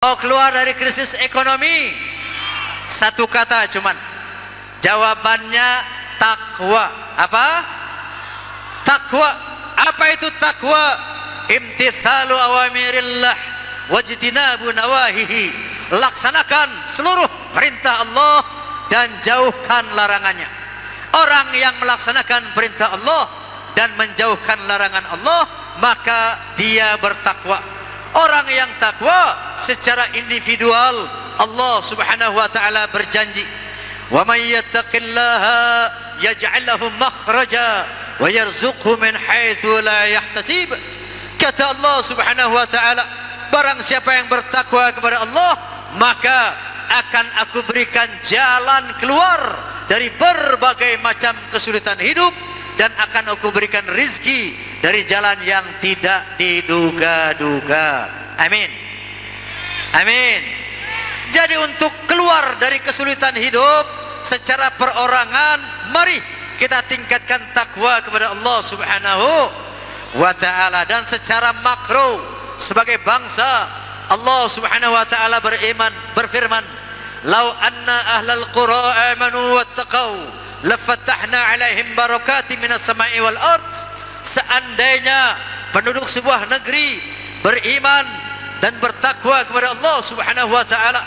Mau keluar dari krisis ekonomi? Satu kata cuman. Jawabannya takwa. Apa? Takwa. Apa itu takwa? Imtithalu awamirillah wajtinabu nawahihi. Laksanakan seluruh perintah Allah dan jauhkan larangannya. Orang yang melaksanakan perintah Allah dan menjauhkan larangan Allah, maka dia bertakwa. Orang yang takwa secara individual, Allah Subhanahu wa taala berjanji, "Wa may yattaqillaha yaj'al lahu makhraja wa yarzuqhu min haitsu la yahtasib." Kata Allah Subhanahu wa taala, barang siapa yang bertakwa kepada Allah, maka akan aku berikan jalan keluar dari berbagai macam kesulitan hidup, dan akan aku berikan rizki dari jalan yang tidak diduga-duga. Amin. Amin. Jadi untuk keluar dari kesulitan hidup secara perorangan, mari kita tingkatkan takwa kepada Allah Subhanahu wa ta'ala. Dan secara makro sebagai bangsa, Allah Subhanahu wa ta'ala berfirman, "Lau anna ahlal qura amanu wattaqau lafatahna alaihim barakati minas sama'i wal ard." Seandainya penduduk sebuah negeri beriman dan bertakwa kepada Allah Subhanahu wa taala,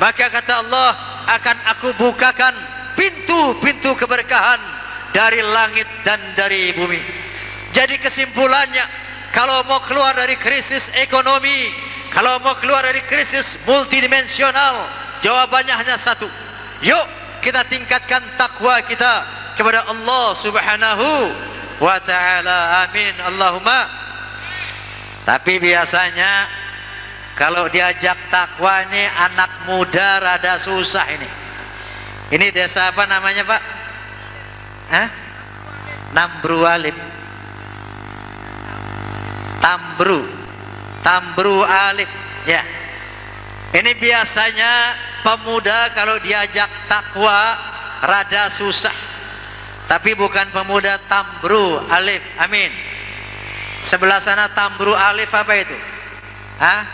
maka kata Allah, akan aku bukakan pintu-pintu keberkahan dari langit dan dari bumi. Jadi kesimpulannya, kalau mau keluar dari krisis ekonomi, kalau mau keluar dari krisis multidimensional, jawabannya hanya satu. Yuk kita tingkatkan takwa kita kepada Allah Subhanahu wa ta'ala. Amin Allahumma. Tapi biasanya kalau diajak takwa ini anak muda rada susah ini. Ini desa apa namanya Pak? Hah? Nambru Alif. Tambru Alif. Ya. Ini biasanya pemuda kalau diajak takwa rada susah. Tapi bukan pemuda Tambru Alif. Amin. Sebelah sana Tambru Alif apa itu? Hah?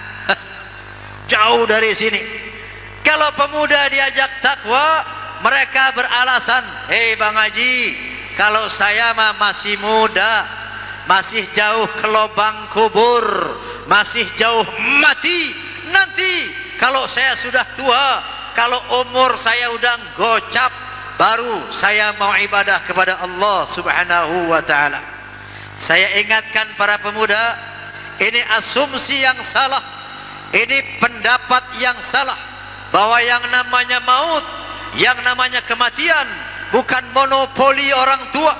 Jauh dari sini. Kalau pemuda diajak takwa, mereka beralasan, "Hei Bang Haji, kalau saya mah masih muda, masih jauh ke lubang kubur, masih jauh mati. Nanti kalau saya sudah tua, kalau umur saya udah gocap, baru saya mau ibadah kepada Allah Subhanahu wa ta'ala." Saya ingatkan para pemuda, ini asumsi yang salah, ini pendapat yang salah, bahwa yang namanya maut, yang namanya kematian bukan monopoli orang tua.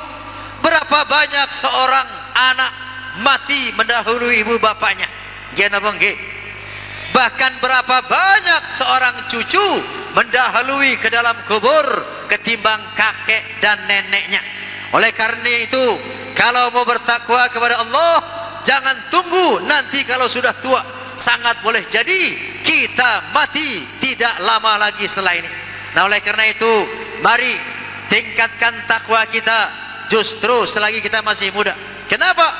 Berapa banyak seorang anak mati mendahului ibu bapaknya? Gimana bang? Bahkan berapa banyak seorang cucu mendahului ke dalam kubur ketimbang kakek dan neneknya. Oleh karena itu, kalau mau bertakwa kepada Allah, jangan tunggu nanti kalau sudah tua. Sangat boleh jadi kita mati tidak lama lagi setelah ini. Nah oleh karena itu, mari tingkatkan takwa kita justru selagi kita masih muda. Kenapa?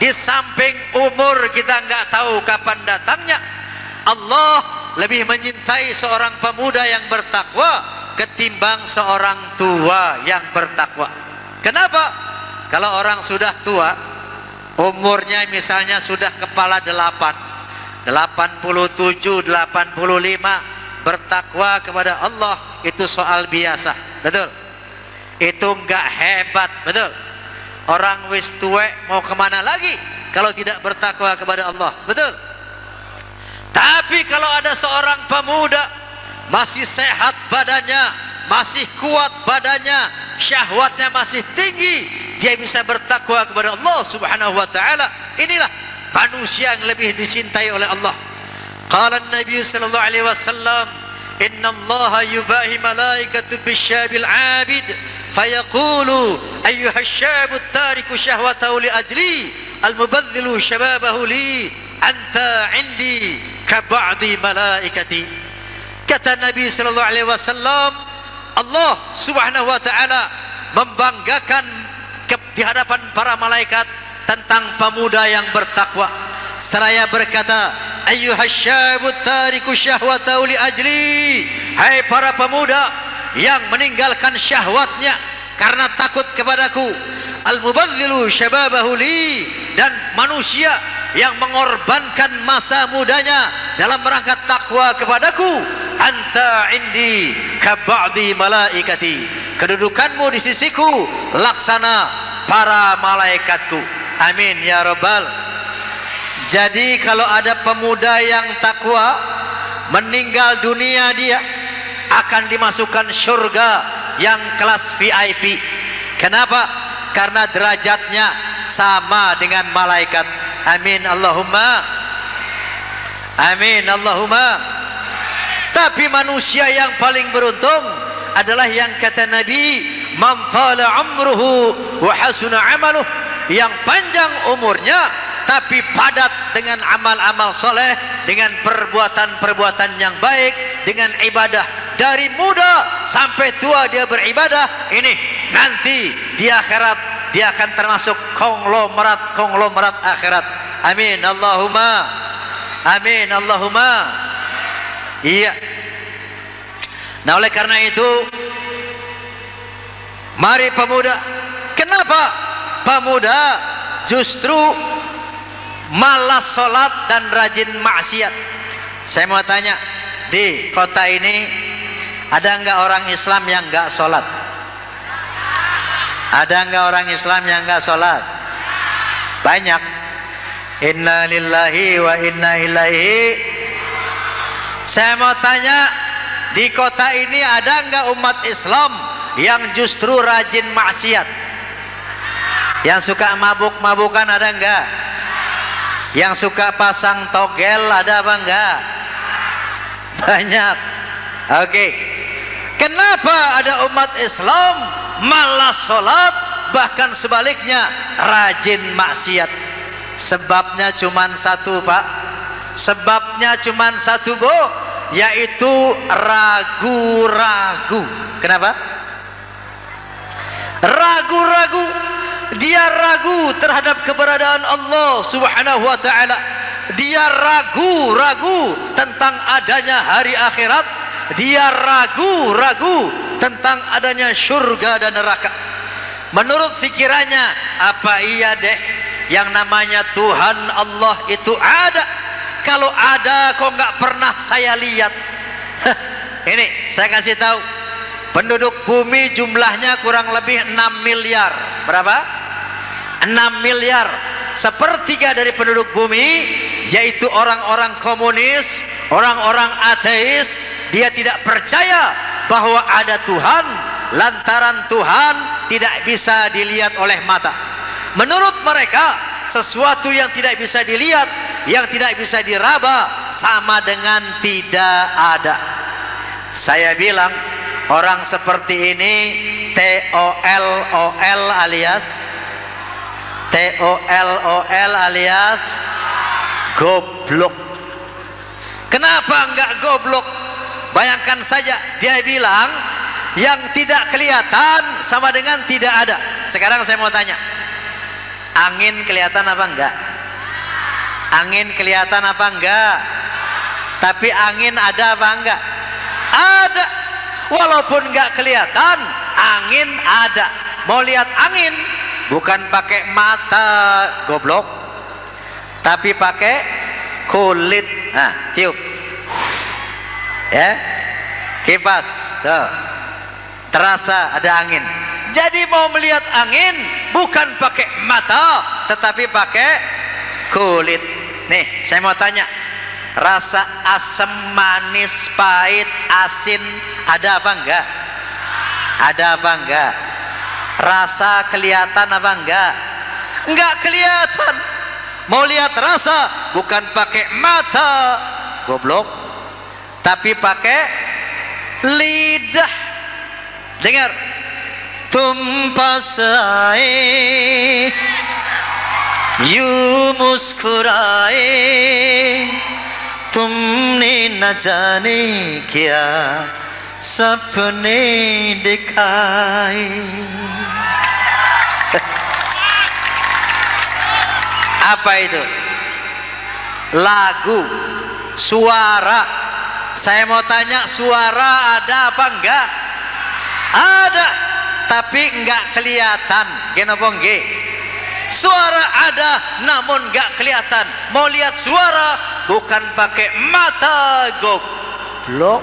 Di samping umur kita nggak tahu kapan datangnya, Allah lebih menyintai seorang pemuda yang bertakwa ketimbang seorang tua yang bertakwa. Kenapa? Kalau orang sudah tua, umurnya misalnya sudah kepala 87, 85, bertakwa kepada Allah itu soal biasa, betul? Itu enggak hebat, betul? Orang wis tuwek mau kemana lagi kalau tidak bertakwa kepada Allah, betul? Tapi kalau ada seorang pemuda masih sehat badannya, masih kuat badannya, syahwatnya masih tinggi, dia bisa bertakwa kepada Allah Subhanahu wa ta'ala. Inilah manusia yang lebih dicintai oleh Allah. Qala an-nabiy sallallahu alaihi wasallam, "Inna Allah yubahi malaikatu bisyabil 'abid fayaqulu ayyuha asy-syabu at-tariku syahwatahu li ajli al-mubadhdhilu shababahu li anta 'indi ka ba'di malaikati." Kata Nabi sallallahu alaihi wasallam, Allah Subhanahu wa ta'ala membanggakan di hadapan para malaikat tentang pemuda yang bertakwa. seraya berkata, ayyuhasyabut tariku syahwatau li ajli, hai para pemuda yang meninggalkan syahwatnya karena takut kepadaku, al-mubadzilu syababahu li, dan manusia yang mengorbankan masa mudanya dalam rangka takwa kepadaku, anta indi kaba'di malaikati, kedudukanmu di sisiku laksana para malaikatku. Amin ya rabbal. Jadi kalau ada pemuda yang takwa meninggal dunia, dia akan dimasukkan surga yang kelas VIP. Kenapa? Karena derajatnya sama dengan malaikat. Amin Allahumma amin Allahumma. Tapi manusia yang paling beruntung adalah yang kata Nabi, man tala umruhu wa hasuna amaluh, yang panjang umurnya tapi padat dengan amal-amal soleh, dengan perbuatan-perbuatan yang baik, dengan ibadah. Dari muda sampai tua dia beribadah. Ini nanti di akhirat dia akan termasuk konglomerat akhirat. Amin Allahumma amin Allahumma. Iya. Nah oleh karena itu, mari pemuda. Kenapa pemuda justru malas sholat dan rajin maksiat? Saya mau tanya, di kota ini ada enggak orang Islam yang enggak sholat? Ada enggak orang Islam yang enggak sholat? Banyak. Inna lillahi wa inna ilaihi. Saya mau tanya, di kota ini ada enggak umat Islam yang justru rajin maksiat? Yang suka mabuk-mabukan ada enggak? Yang suka pasang togel ada apa enggak? Banyak. Oke. Kenapa ada umat Islam malas sholat, bahkan sebaliknya rajin maksiat? Sebabnya cuman satu, Pak. Sebabnya cuman satu, Bu, yaitu ragu-ragu. Kenapa? Ragu-ragu. Dia ragu terhadap keberadaan Allah Subhanahu wa ta'ala. Dia ragu-ragu tentang adanya hari akhirat. Dia ragu-ragu tentang adanya surga dan neraka. Menurut fikirannya, apa iya deh yang namanya Tuhan Allah itu ada? Kalau ada kok nggak pernah saya lihat. Ini saya kasih tahu, penduduk bumi jumlahnya kurang lebih 6 miliar. Berapa? 6 miliar. Sepertiga dari penduduk bumi yaitu orang-orang komunis, orang-orang ateis. Dia tidak percaya bahwa ada Tuhan, lantaran Tuhan tidak bisa dilihat oleh mata. Menurut mereka, sesuatu yang tidak bisa dilihat, yang tidak bisa diraba, sama dengan tidak ada. Saya bilang, orang seperti ini TOLOL alias goblok. Kenapa enggak goblok? Bayangkan saja, dia bilang yang tidak kelihatan sama dengan tidak ada. Sekarang saya mau tanya, angin kelihatan apa enggak? Angin kelihatan apa enggak? Tapi angin ada apa enggak? Ada. Walaupun enggak kelihatan, angin ada. Mau lihat angin, bukan pakai mata, goblok, tapi pakai kulit. Nah, tiup, ya, kipas, tuh, terasa ada angin. Jadi mau melihat angin bukan pakai mata, tetapi pakai kulit. Nih, saya mau tanya, rasa asam, manis, pahit, asin ada apa enggak? Ada apa enggak? Rasa kelihatan apa enggak? Enggak kelihatan. Mau lihat rasa bukan pakai mata, goblok, tapi pakai lidah. Dengar, तुम पास आए यूं मुस्कुराए तुमने न जाने क्या सपने दिखाए. Apa itu? lagu, suara. Saya mau tanya, suara ada apa enggak? Ada, tapi enggak kelihatan. Kenapa enggak? Suara ada namun enggak kelihatan. Mau lihat suara bukan pakai mata goblok,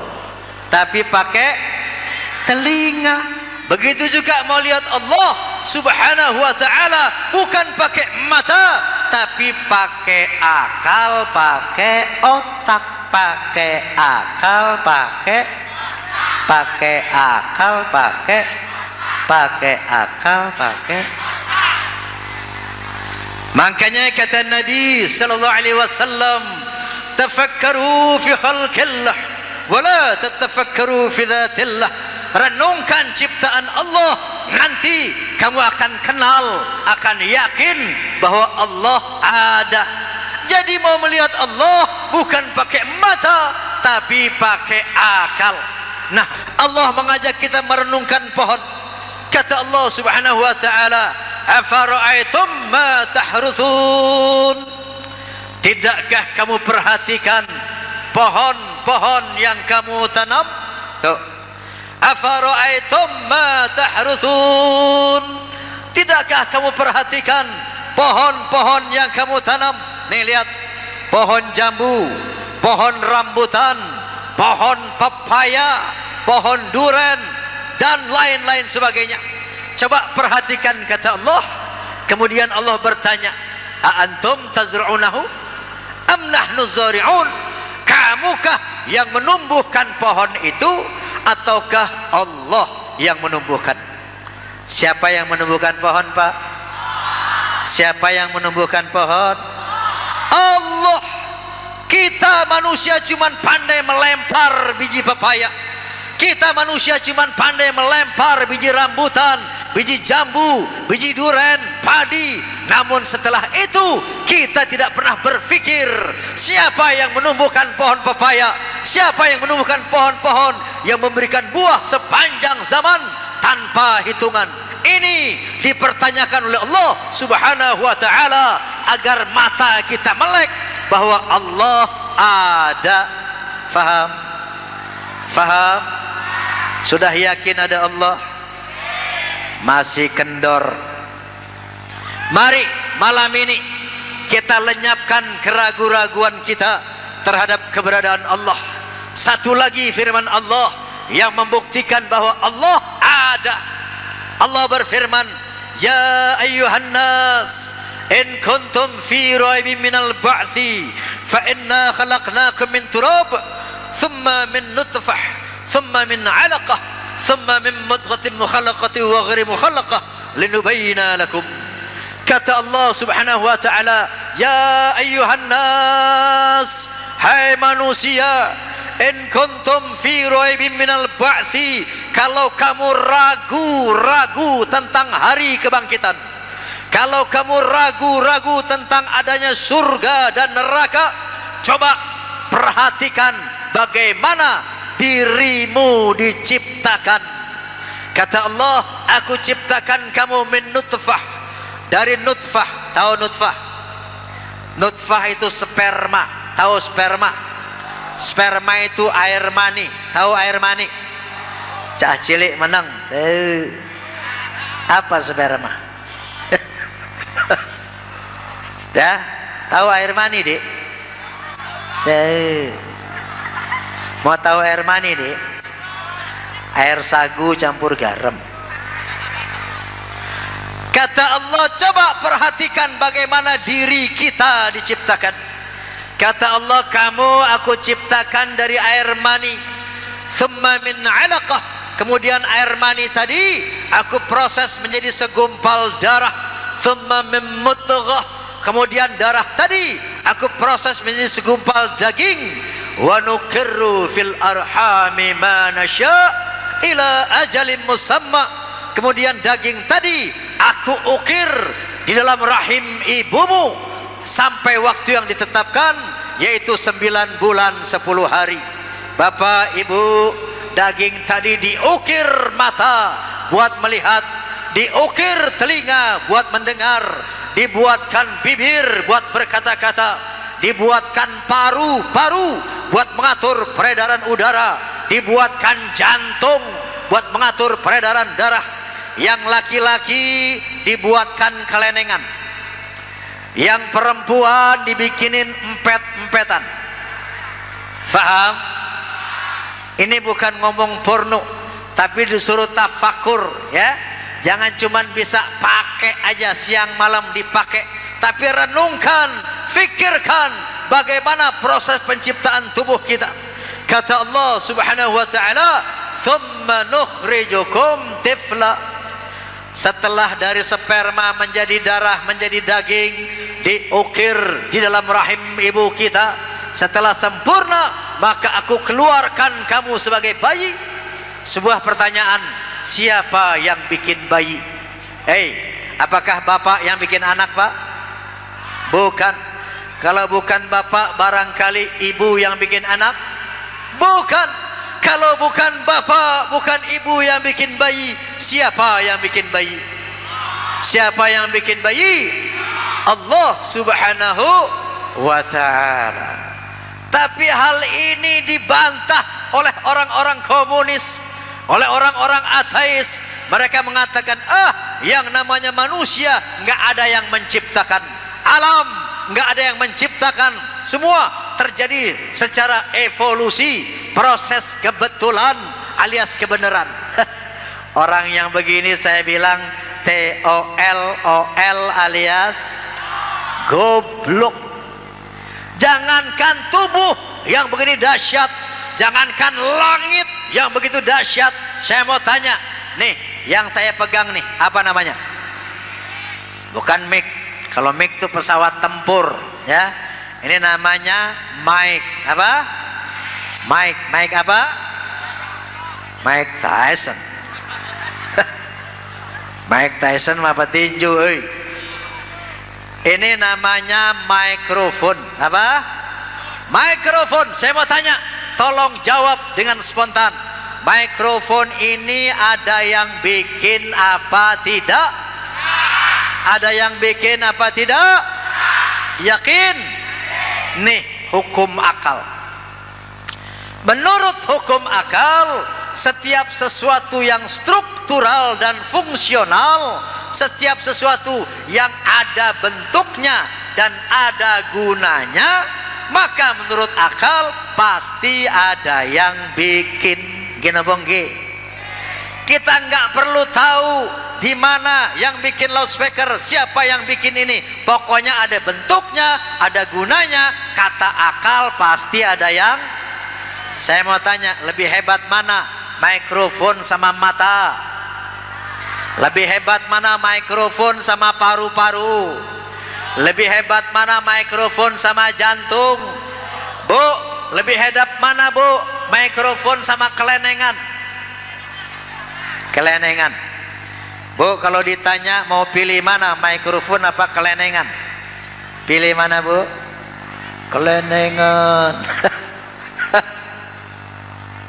tapi pakai telinga. Begitu juga mau lihat Allah Subhanahu wa ta'ala, bukan pakai mata tapi pakai akal, pakai otak, pakai akal, pakai akal, pakai akal, pakai. Makanya kata Nabi sallallahu alaihi wasallam, tafakkaru fi khalqillah wa la tatafakkaru fi dzatillah. Renungkan ciptaan Allah, nanti kamu akan kenal, akan yakin bahwa Allah ada. Jadi mau melihat Allah bukan pakai mata tapi pakai akal. Nah, Allah mengajak kita merenungkan pohon. Kata Allah Subhanahu wa ta'ala, afara'aitum ma tahruthun. Tidakkah kamu perhatikan pohon-pohon yang kamu tanam? Tuh, afara'aitum ma tahruthun. Tidakkah kamu perhatikan pohon-pohon yang kamu tanam? Nih lihat, pohon jambu, pohon rambutan, pohon pepaya, pohon duren dan lain-lain sebagainya. Coba perhatikan kata Allah. Kemudian Allah bertanya, a antum tazra'unahu am nahnu zari'un? Kamukah yang menumbuhkan pohon itu ataukah Allah yang menumbuhkan? Siapa yang menumbuhkan pohon, Pak? Siapa yang menumbuhkan pohon? Allah. Kita manusia cuman pandai melempar biji pepaya. Kita manusia cuman pandai melempar biji rambutan, biji jambu, biji duren, padi. Namun setelah itu kita tidak pernah berpikir siapa yang menumbuhkan pohon pepaya, siapa yang menumbuhkan pohon-pohon yang memberikan buah sepanjang zaman tanpa hitungan. Ini dipertanyakan oleh Allah Subhanahu wa ta'ala agar mata kita melek bahwa Allah ada. Faham? Faham? Sudah yakin ada Allah? Masih kendor. Mari malam ini kita lenyapkan keraguan-raguan kita terhadap keberadaan Allah. Satu lagi firman Allah yang membuktikan bahwa Allah ada. Allah berfirman, ya ayyuhan nas in kuntum fi raibin minal ba'thi fa inna khalaqnakum min turab thumma min nutfah thumma min 'alaqah thumma min mudghatin mukhallaqatin wa ghairi mukhallaqah linubayyana lakum. Kata Allah Subhanahu wa ta'ala, ya ayyuhan nas, hai manusia, in kuntum fi raibin minal ba'thi, kalau kamu ragu-ragu tentang hari kebangkitan, kalau kamu ragu-ragu tentang adanya surga dan neraka, coba perhatikan bagaimana dirimu diciptakan. Kata Allah, aku ciptakan kamu min nutfah, dari nutfah. Tahu nutfah? Nutfah itu sperma. Tahu sperma? Sperma itu air mani. Tahu air mani? Cah cilik menang. Apa sperma? Dah, tahu air mani, Dik? Mau tahu air mani, Dik? Air sagu campur garam. Kata Allah, coba perhatikan bagaimana diri kita diciptakan. Kata Allah, kamu aku ciptakan dari air mani, thumma min 'alaqah, kemudian air mani tadi aku proses menjadi segumpal darah, thumma min mudghah, kemudian darah tadi aku proses menjadi segumpal daging, wa nuqirru fil arhami ma nasya ila ajalin musamma, kemudian daging tadi aku ukir di dalam rahim ibumu sampai waktu yang ditetapkan, yaitu 9 bulan 10 hari. Bapak Ibu, daging tadi diukir mata buat melihat, diukir telinga buat mendengar, dibuatkan bibir buat berkata-kata, dibuatkan paru-paru buat mengatur peredaran udara, dibuatkan jantung buat mengatur peredaran darah. Yang laki-laki dibuatkan kelenengan, yang perempuan dibikinin empet-empetan. Faham? Ini bukan ngomong porno, tapi disuruh tafakur, ya. Jangan cuman bisa pakai aja siang malam dipakai, tapi renungkan, fikirkan bagaimana proses penciptaan tubuh kita. Kata Allah Subhanahu wa taala, "Tsumma nukhrijukum tifla." Setelah dari sperma menjadi darah, menjadi daging, diukir di dalam rahim ibu kita, setelah sempurna maka aku keluarkan kamu sebagai bayi. Sebuah pertanyaan, siapa yang bikin bayi? Apakah bapak yang bikin anak, Pak? Bukan. Kalau bukan bapak, barangkali ibu yang bikin anak? Bukan. Kalau bukan bapak, bukan ibu yang bikin bayi, siapa yang bikin bayi? Siapa yang bikin bayi? Allah Subhanahu wa ta'ala. Tapi hal ini dibantah oleh orang-orang komunis, oleh orang-orang ateis. Mereka mengatakan, yang namanya manusia nggak ada yang menciptakan, alam nggak ada yang menciptakan, semua terjadi secara evolusi, proses kebetulan alias kebenaran. Orang yang begini saya bilang TOLOL alias goblok. Jangankan tubuh yang begini dahsyat, jangankan langit yang begitu dahsyat. Saya mau tanya, nih yang saya pegang nih, apa namanya? Bukan mic. Kalau mic itu pesawat tempur, ya. Ini namanya mic. Apa? Mic apa? Mike Tyson. Mike Tyson apa tinju, euy. Ini namanya mikrofon. Apa? Mikrofon. Saya mau tanya, tolong jawab dengan spontan. Mikrofon ini ada yang bikin apa tidak? Ada yang bikin apa tidak? Yakin? Nih hukum akal. Menurut hukum akal, setiap sesuatu yang struktural dan fungsional, setiap sesuatu yang ada bentuknya dan ada gunanya, maka menurut akal pasti ada yang bikin. Gini bongge. Kita nggak perlu tahu di mana yang bikin loudspeaker, siapa yang bikin ini. Pokoknya ada bentuknya, ada gunanya. Kata akal pasti ada yang. Saya mau tanya, lebih hebat mana mikrofon sama mata? Lebih hebat mana mikrofon sama paru-paru? Lebih hebat mana mikrofon sama jantung? Bu, lebih hebat mana bu mikrofon sama kelenengan? Kelenengan. Bu, kalau ditanya mau pilih mana, mikrofon apa kelenengan? Pilih mana bu? Kelenengan.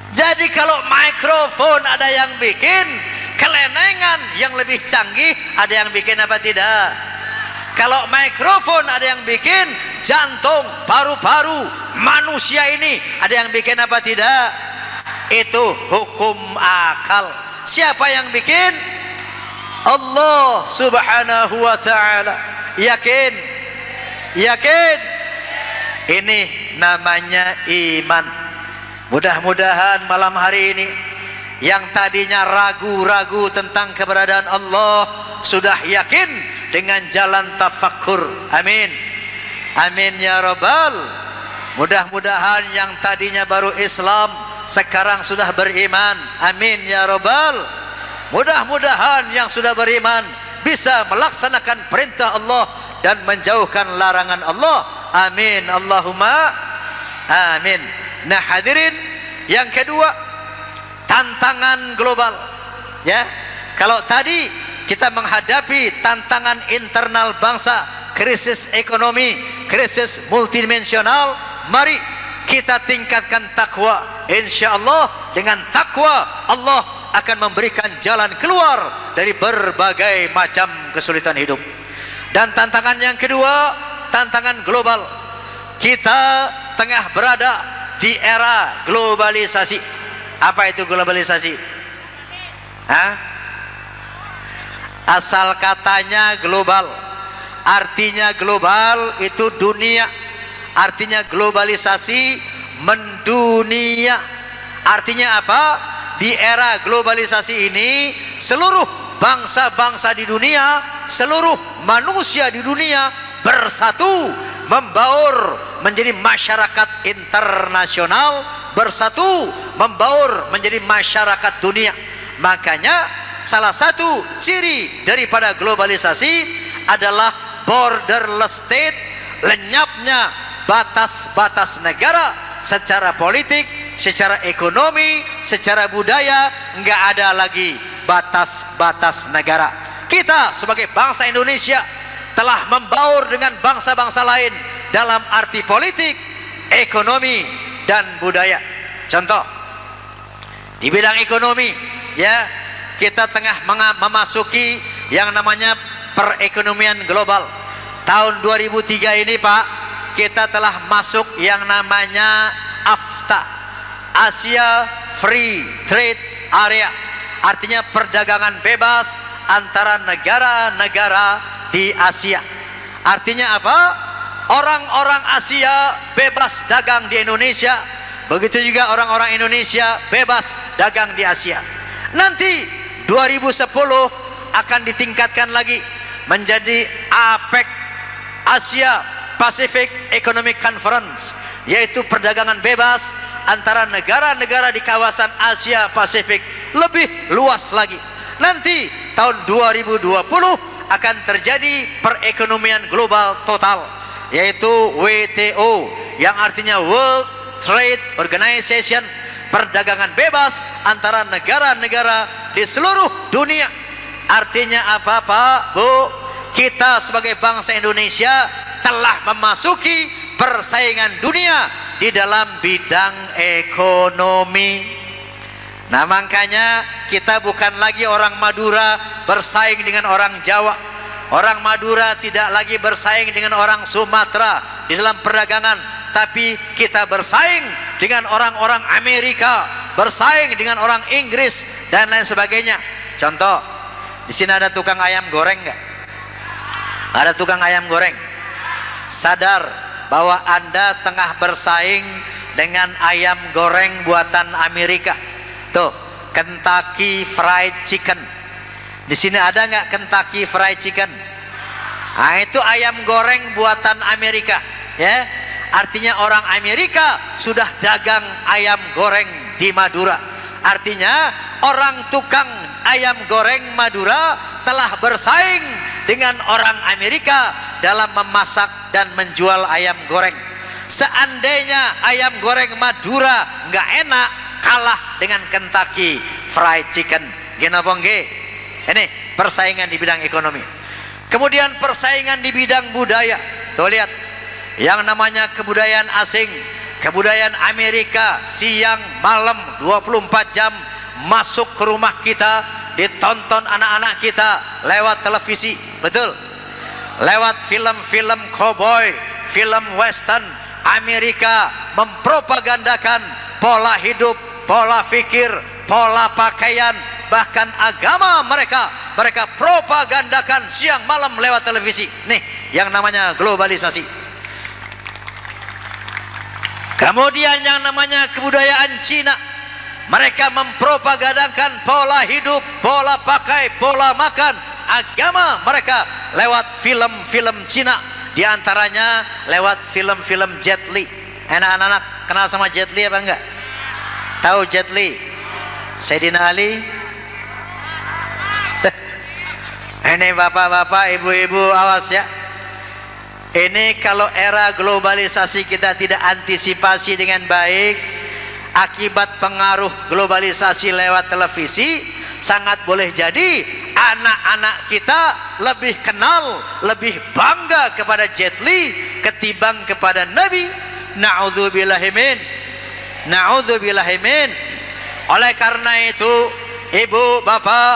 Jadi kalau mikrofon ada yang bikin, kelenengan yang lebih canggih ada yang bikin apa tidak? Kalau mikrofon ada yang bikin, jantung, paru-paru manusia ini ada yang bikin apa tidak? Itu hukum akal. Siapa yang bikin? Allah Subhanahu wa ta'ala. Yakin? Yakin? Ini namanya iman. Mudah-mudahan malam hari ini yang tadinya ragu-ragu tentang keberadaan Allah sudah yakin dengan jalan tafakkur. Amin. Amin ya rabbal. Mudah-mudahan yang tadinya baru Islam sekarang sudah beriman. Amin ya rabbal. Mudah-mudahan yang sudah beriman bisa melaksanakan perintah Allah dan menjauhkan larangan Allah. Amin Allahumma amin. Nah hadirin, yang kedua, tantangan global. Ya, kalau tadi kita menghadapi tantangan internal bangsa, krisis ekonomi, krisis multidimensional, mari kita tingkatkan takwa. Insyaallah dengan takwa Allah akan memberikan jalan keluar dari berbagai macam kesulitan hidup. Dan tantangan yang kedua, tantangan global. kita tengah berada di era globalisasi. Apa itu globalisasi? Hah? Asal katanya global, artinya global itu dunia, artinya globalisasi mendunia. Artinya apa? Di era globalisasi ini seluruh bangsa-bangsa di dunia, seluruh manusia di dunia bersatu, membaur menjadi masyarakat internasional, bersatu membaur menjadi masyarakat dunia. Makanya salah satu ciri daripada globalisasi adalah borderless state, lenyapnya batas-batas negara secara politik, secara ekonomi, secara budaya. Enggak ada lagi batas-batas negara. Kita sebagai bangsa Indonesia telah membaur dengan bangsa-bangsa lain dalam arti politik, ekonomi, dan budaya. Contoh, di bidang ekonomi, ya, kita tengah memasuki yang namanya perekonomian global. Tahun 2003 ini, Pak, kita telah masuk yang namanya AFTA, Asia Free Trade Area. Artinya perdagangan bebas antara negara-negara di Asia. Artinya apa? Orang-orang Asia bebas dagang di Indonesia, begitu juga orang-orang Indonesia bebas dagang di Asia. Nanti 2010 akan ditingkatkan lagi menjadi APEC, Asia Pacific Economic Conference, yaitu perdagangan bebas antara negara-negara di kawasan Asia Pasifik, lebih luas lagi. Nanti tahun 2020 akan terjadi perekonomian global total, yaitu WTO, yang artinya World Trade Organization, perdagangan bebas antara negara-negara di seluruh dunia. Artinya apa, Pak, Bu? Kita sebagai bangsa Indonesia telah memasuki persaingan dunia di dalam bidang ekonomi. Nah, makanya kita bukan lagi orang Madura bersaing dengan orang Jawa. Orang Madura tidak lagi bersaing dengan orang Sumatera di dalam perdagangan, tapi kita bersaing dengan orang-orang Amerika, bersaing dengan orang Inggris dan lain sebagainya. Contoh, di sini ada tukang ayam goreng nggak? Ada tukang ayam goreng. Sadar bahwa Anda tengah bersaing dengan ayam goreng buatan Amerika. Tuh, Kentucky Fried Chicken. Di sini ada nggak Kentucky Fried Chicken? Nah, itu ayam goreng buatan Amerika, ya. Artinya orang Amerika sudah dagang ayam goreng di Madura. Artinya orang tukang ayam goreng Madura telah bersaing dengan orang Amerika dalam memasak dan menjual ayam goreng. Seandainya ayam goreng Madura nggak enak, kalah dengan Kentucky Fried Chicken. Kenapa nggih? Ini persaingan di bidang ekonomi. Kemudian persaingan di bidang budaya. Tuh lihat, yang namanya kebudayaan asing, kebudayaan Amerika, siang malam 24 jam masuk ke rumah kita, ditonton anak-anak kita lewat televisi. Betul? Lewat film-film cowboy, film western. Amerika mempropagandakan pola hidup, pola fikir, pola pakaian, bahkan agama mereka propagandakan siang malam lewat televisi. Nih yang namanya globalisasi. Kemudian yang namanya kebudayaan Cina, mereka mempropagandakan pola hidup, pola pakai, pola makan, agama mereka lewat film-film Cina, diantaranya lewat film-film Jet Li. Anak-anak kenal sama Jet Li apa enggak? Tahu Jet Li? Sayyidina Ali? Ini bapak-bapak, ibu-ibu, awas ya. Ini kalau era globalisasi kita tidak antisipasi dengan baik, akibat pengaruh globalisasi lewat televisi, sangat boleh jadi anak-anak kita lebih kenal, lebih bangga kepada Jet Li ketimbang kepada Nabi. Na'udzubillahimin. Na'udzubillahimin. Oleh karena itu, ibu, bapak,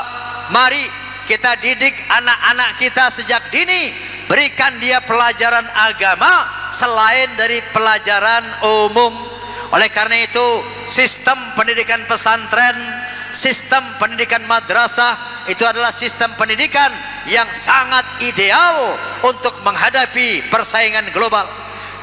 mari kita didik anak-anak kita sejak dini, berikan dia pelajaran agama selain dari pelajaran umum. Oleh karena itu, sistem pendidikan pesantren, sistem pendidikan madrasah itu adalah sistem pendidikan yang sangat ideal untuk menghadapi persaingan global.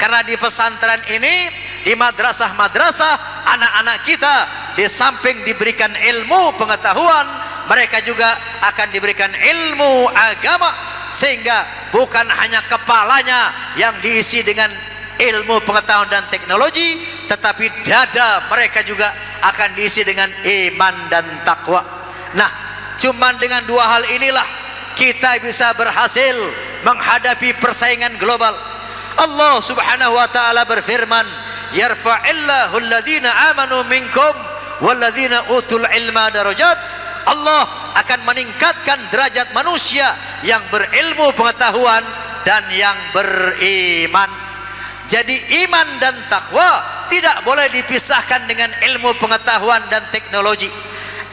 Karena di pesantren ini, di madrasah-madrasah, anak-anak kita di samping diberikan ilmu pengetahuan, mereka juga akan diberikan ilmu agama, sehingga bukan hanya kepalanya yang diisi dengan ilmu pengetahuan dan teknologi, tetapi dada mereka juga akan diisi dengan iman dan takwa. Nah, cuman dengan dua hal inilah kita bisa berhasil menghadapi persaingan global. Allah Subhanahu wa taala berfirman, "Yarfa'illahu alladhina amanu minkum walladhina utul ilma darajat." Allah akan meningkatkan derajat manusia yang berilmu pengetahuan dan yang beriman. Jadi iman dan takwa tidak boleh dipisahkan dengan ilmu pengetahuan dan teknologi.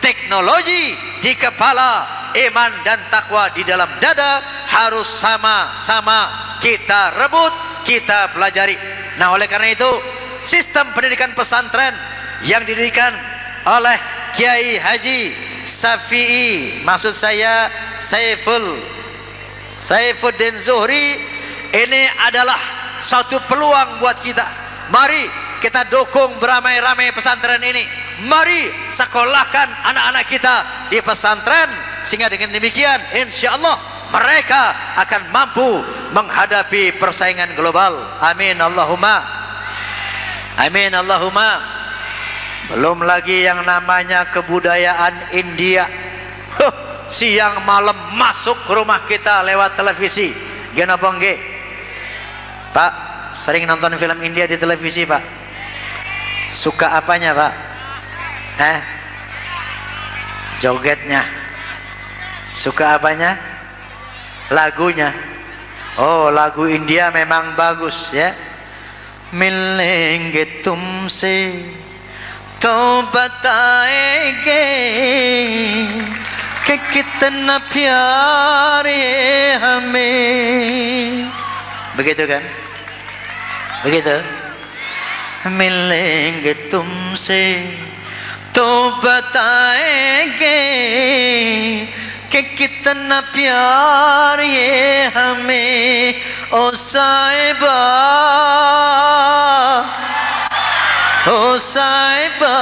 Teknologi di kepala, iman dan takwa di dalam dada harus sama-sama kita rebut, kita pelajari. Nah, oleh karena itu, sistem pendidikan pesantren yang didirikan oleh Kiai Haji Syafi'i, maksud saya Saifuddin Zuhri, ini adalah satu peluang buat kita. Mari kita dukung beramai-ramai pesantren ini. Mari sekolahkan anak-anak kita di pesantren, sehingga dengan demikian insya Allah mereka akan mampu menghadapi persaingan global. Amin Allahumma. Amin Allahumma. Belum lagi yang namanya kebudayaan India. Siang malam masuk ke rumah kita lewat televisi. Kenapa enggak? Pak, sering nonton film India di televisi, Pak? Suka apanya, Pak? Jogetnya. Suka apanya? Lagunya. Oh, lagu India memang bagus ya. Milenge tumse तो बताएंगे कि कितना प्यार है हमें. Begitu kan? Begitu. मिलेंगे तुमसे तो बताएंगे कि कितना प्यार ये हमें ओ साहिबा ओ साहिबा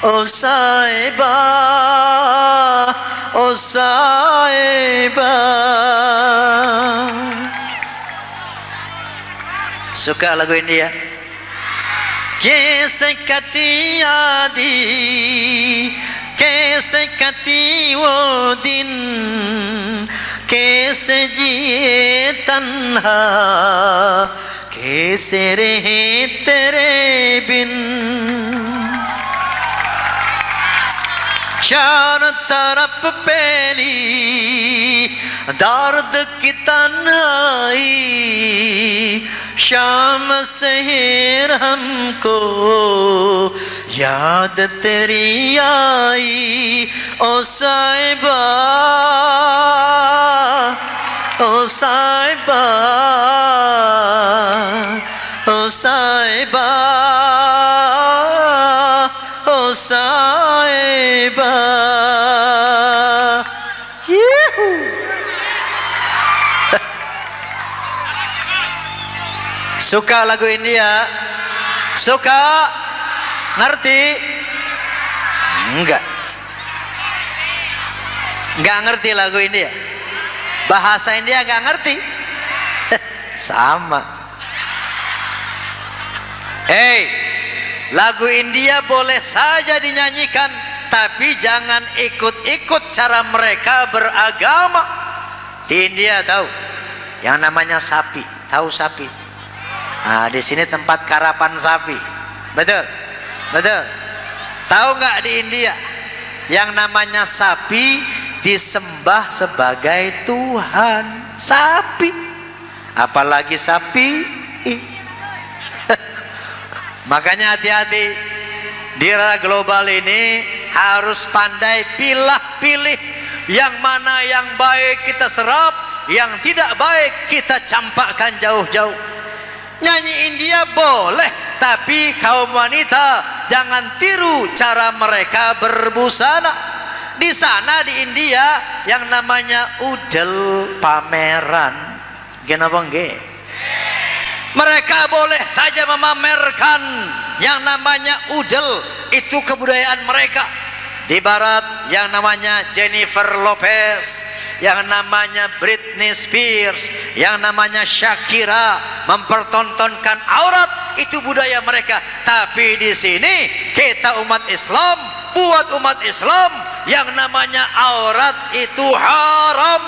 ओ साहिबा ओ साहिबा. Suka lagu India? कैसे कटी यादी कैसे कटी वो दिन कैसे जिए तन्हा कैसे रहे तेरे बिन. चारों तरफ पहली दर्द की तन्हाई शाम शहर हमको याद तेरी आई ओ साहिबा ओ साहिबा ओ साहिबा ओ साहिबा. Suka lagu India? Suka? Ngerti? Enggak. Enggak ngerti lagu India. Bahasa India enggak ngerti. Sama. Lagu India boleh saja dinyanyikan, tapi jangan ikut-ikut cara mereka beragama. Di India tahu yang namanya sapi, tahu sapi? Nah, di sini tempat karapan sapi. Betul? Betul. Tahu nggak di India yang namanya sapi disembah sebagai Tuhan? Sapi. Apalagi sapi. Makanya hati-hati di era global ini, harus pandai pilih yang mana yang baik kita serap, yang tidak baik kita campakkan jauh-jauh. Nyanyi India boleh, tapi kaum wanita jangan tiru cara mereka berbusana. Di sana di India yang namanya udel pameran. Kenapa nggih? Mereka boleh saja memamerkan yang namanya udel, itu kebudayaan mereka. Di barat yang namanya Jennifer Lopez, yang namanya Britney Spears, yang namanya Shakira mempertontonkan aurat, itu budaya mereka. Tapi di sini kita umat Islam, buat umat Islam yang namanya aurat itu haram.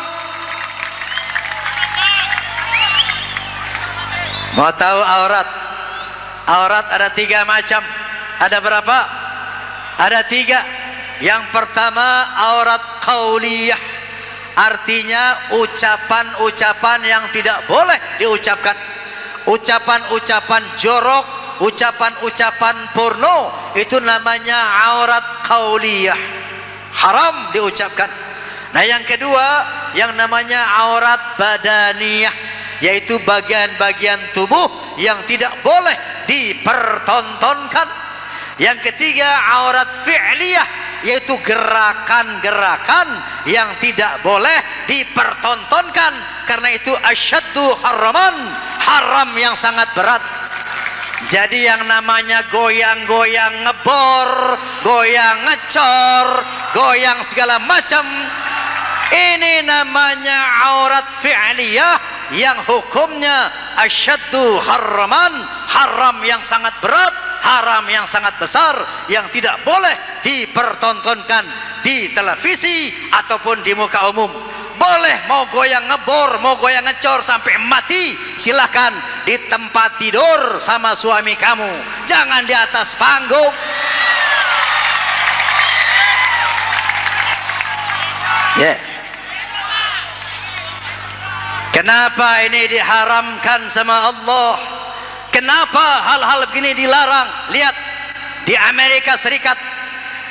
Mau tahu aurat? Aurat ada 3 macam. Ada berapa? Ada 3. Yang pertama aurat qauliyah, artinya ucapan-ucapan yang tidak boleh diucapkan, ucapan-ucapan jorok, ucapan-ucapan porno, itu namanya aurat qauliyah, haram diucapkan. Nah yang kedua yang namanya aurat badaniyah, yaitu bagian-bagian tubuh yang tidak boleh dipertontonkan. Yang ketiga aurat fi'liyah, yaitu gerakan-gerakan yang tidak boleh dipertontonkan, karena itu asyaddu haraman, haram yang sangat berat. Jadi yang namanya goyang-goyang ngebor, goyang ngecor, goyang segala macam, ini namanya aurat fi'liyah yang hukumnya asyaddu haraman, haram yang sangat berat, haram yang sangat besar, yang tidak boleh dipertontonkan di televisi ataupun di muka umum. Boleh mau goyang ngebor, mau goyang ngecor sampai mati, silahkan di tempat tidur sama suami kamu, jangan di atas panggung. Yeah. Kenapa ini diharamkan sama Allah? Kenapa hal-hal begini dilarang? Lihat di Amerika Serikat,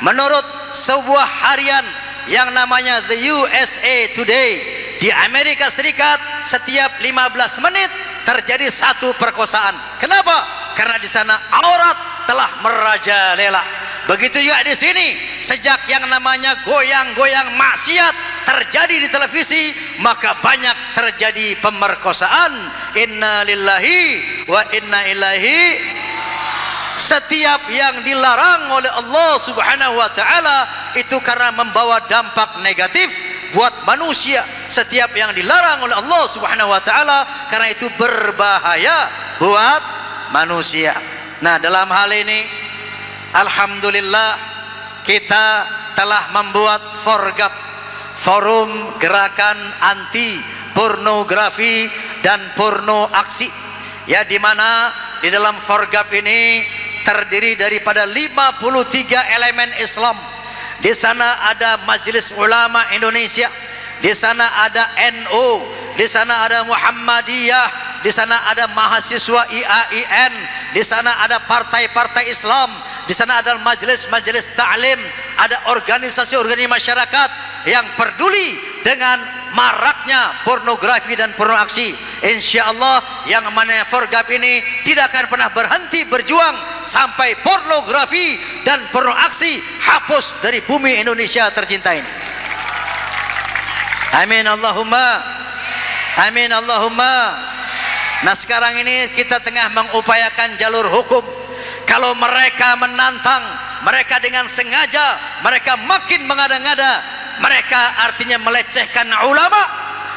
menurut sebuah harian yang namanya The USA Today, di Amerika Serikat setiap 15 menit terjadi 1 perkosaan. Kenapa? Karena di sana aurat telah merajalela. Begitu juga di sini, sejak yang namanya goyang-goyang maksiat terjadi di televisi, maka banyak terjadi pemerkosaan. Inna lillahi wa inna ilaihi. Setiap yang dilarang oleh Allah Subhanahu wa taala itu karena membawa dampak negatif buat manusia. Setiap yang dilarang oleh Allah Subhanahu wa taala karena itu berbahaya buat manusia. Nah, dalam hal ini alhamdulillah kita telah membuat Forgap, Forum Gerakan Anti Pornografi dan Porno Aksi, ya, di mana di dalam Forgap ini terdiri daripada 53 elemen Islam. Di sana ada Majelis Ulama Indonesia, di sana ada NU, di sana ada Muhammadiyah, di sana ada mahasiswa IAIN, di sana ada partai-partai Islam, di sana ada majelis-majelis ta'lim, ada organisasi-organisasi masyarakat yang peduli dengan maraknya pornografi dan porno aksi. Insyaallah yang namanya Forgap ini tidak akan pernah berhenti berjuang sampai pornografi dan porno aksi hapus dari bumi Indonesia tercinta ini. Amin Allahumma, amin Allahumma. Nah, sekarang ini kita tengah mengupayakan jalur hukum. Kalau mereka menantang, mereka dengan sengaja, mereka makin mengada-ngada, mereka artinya melecehkan ulama.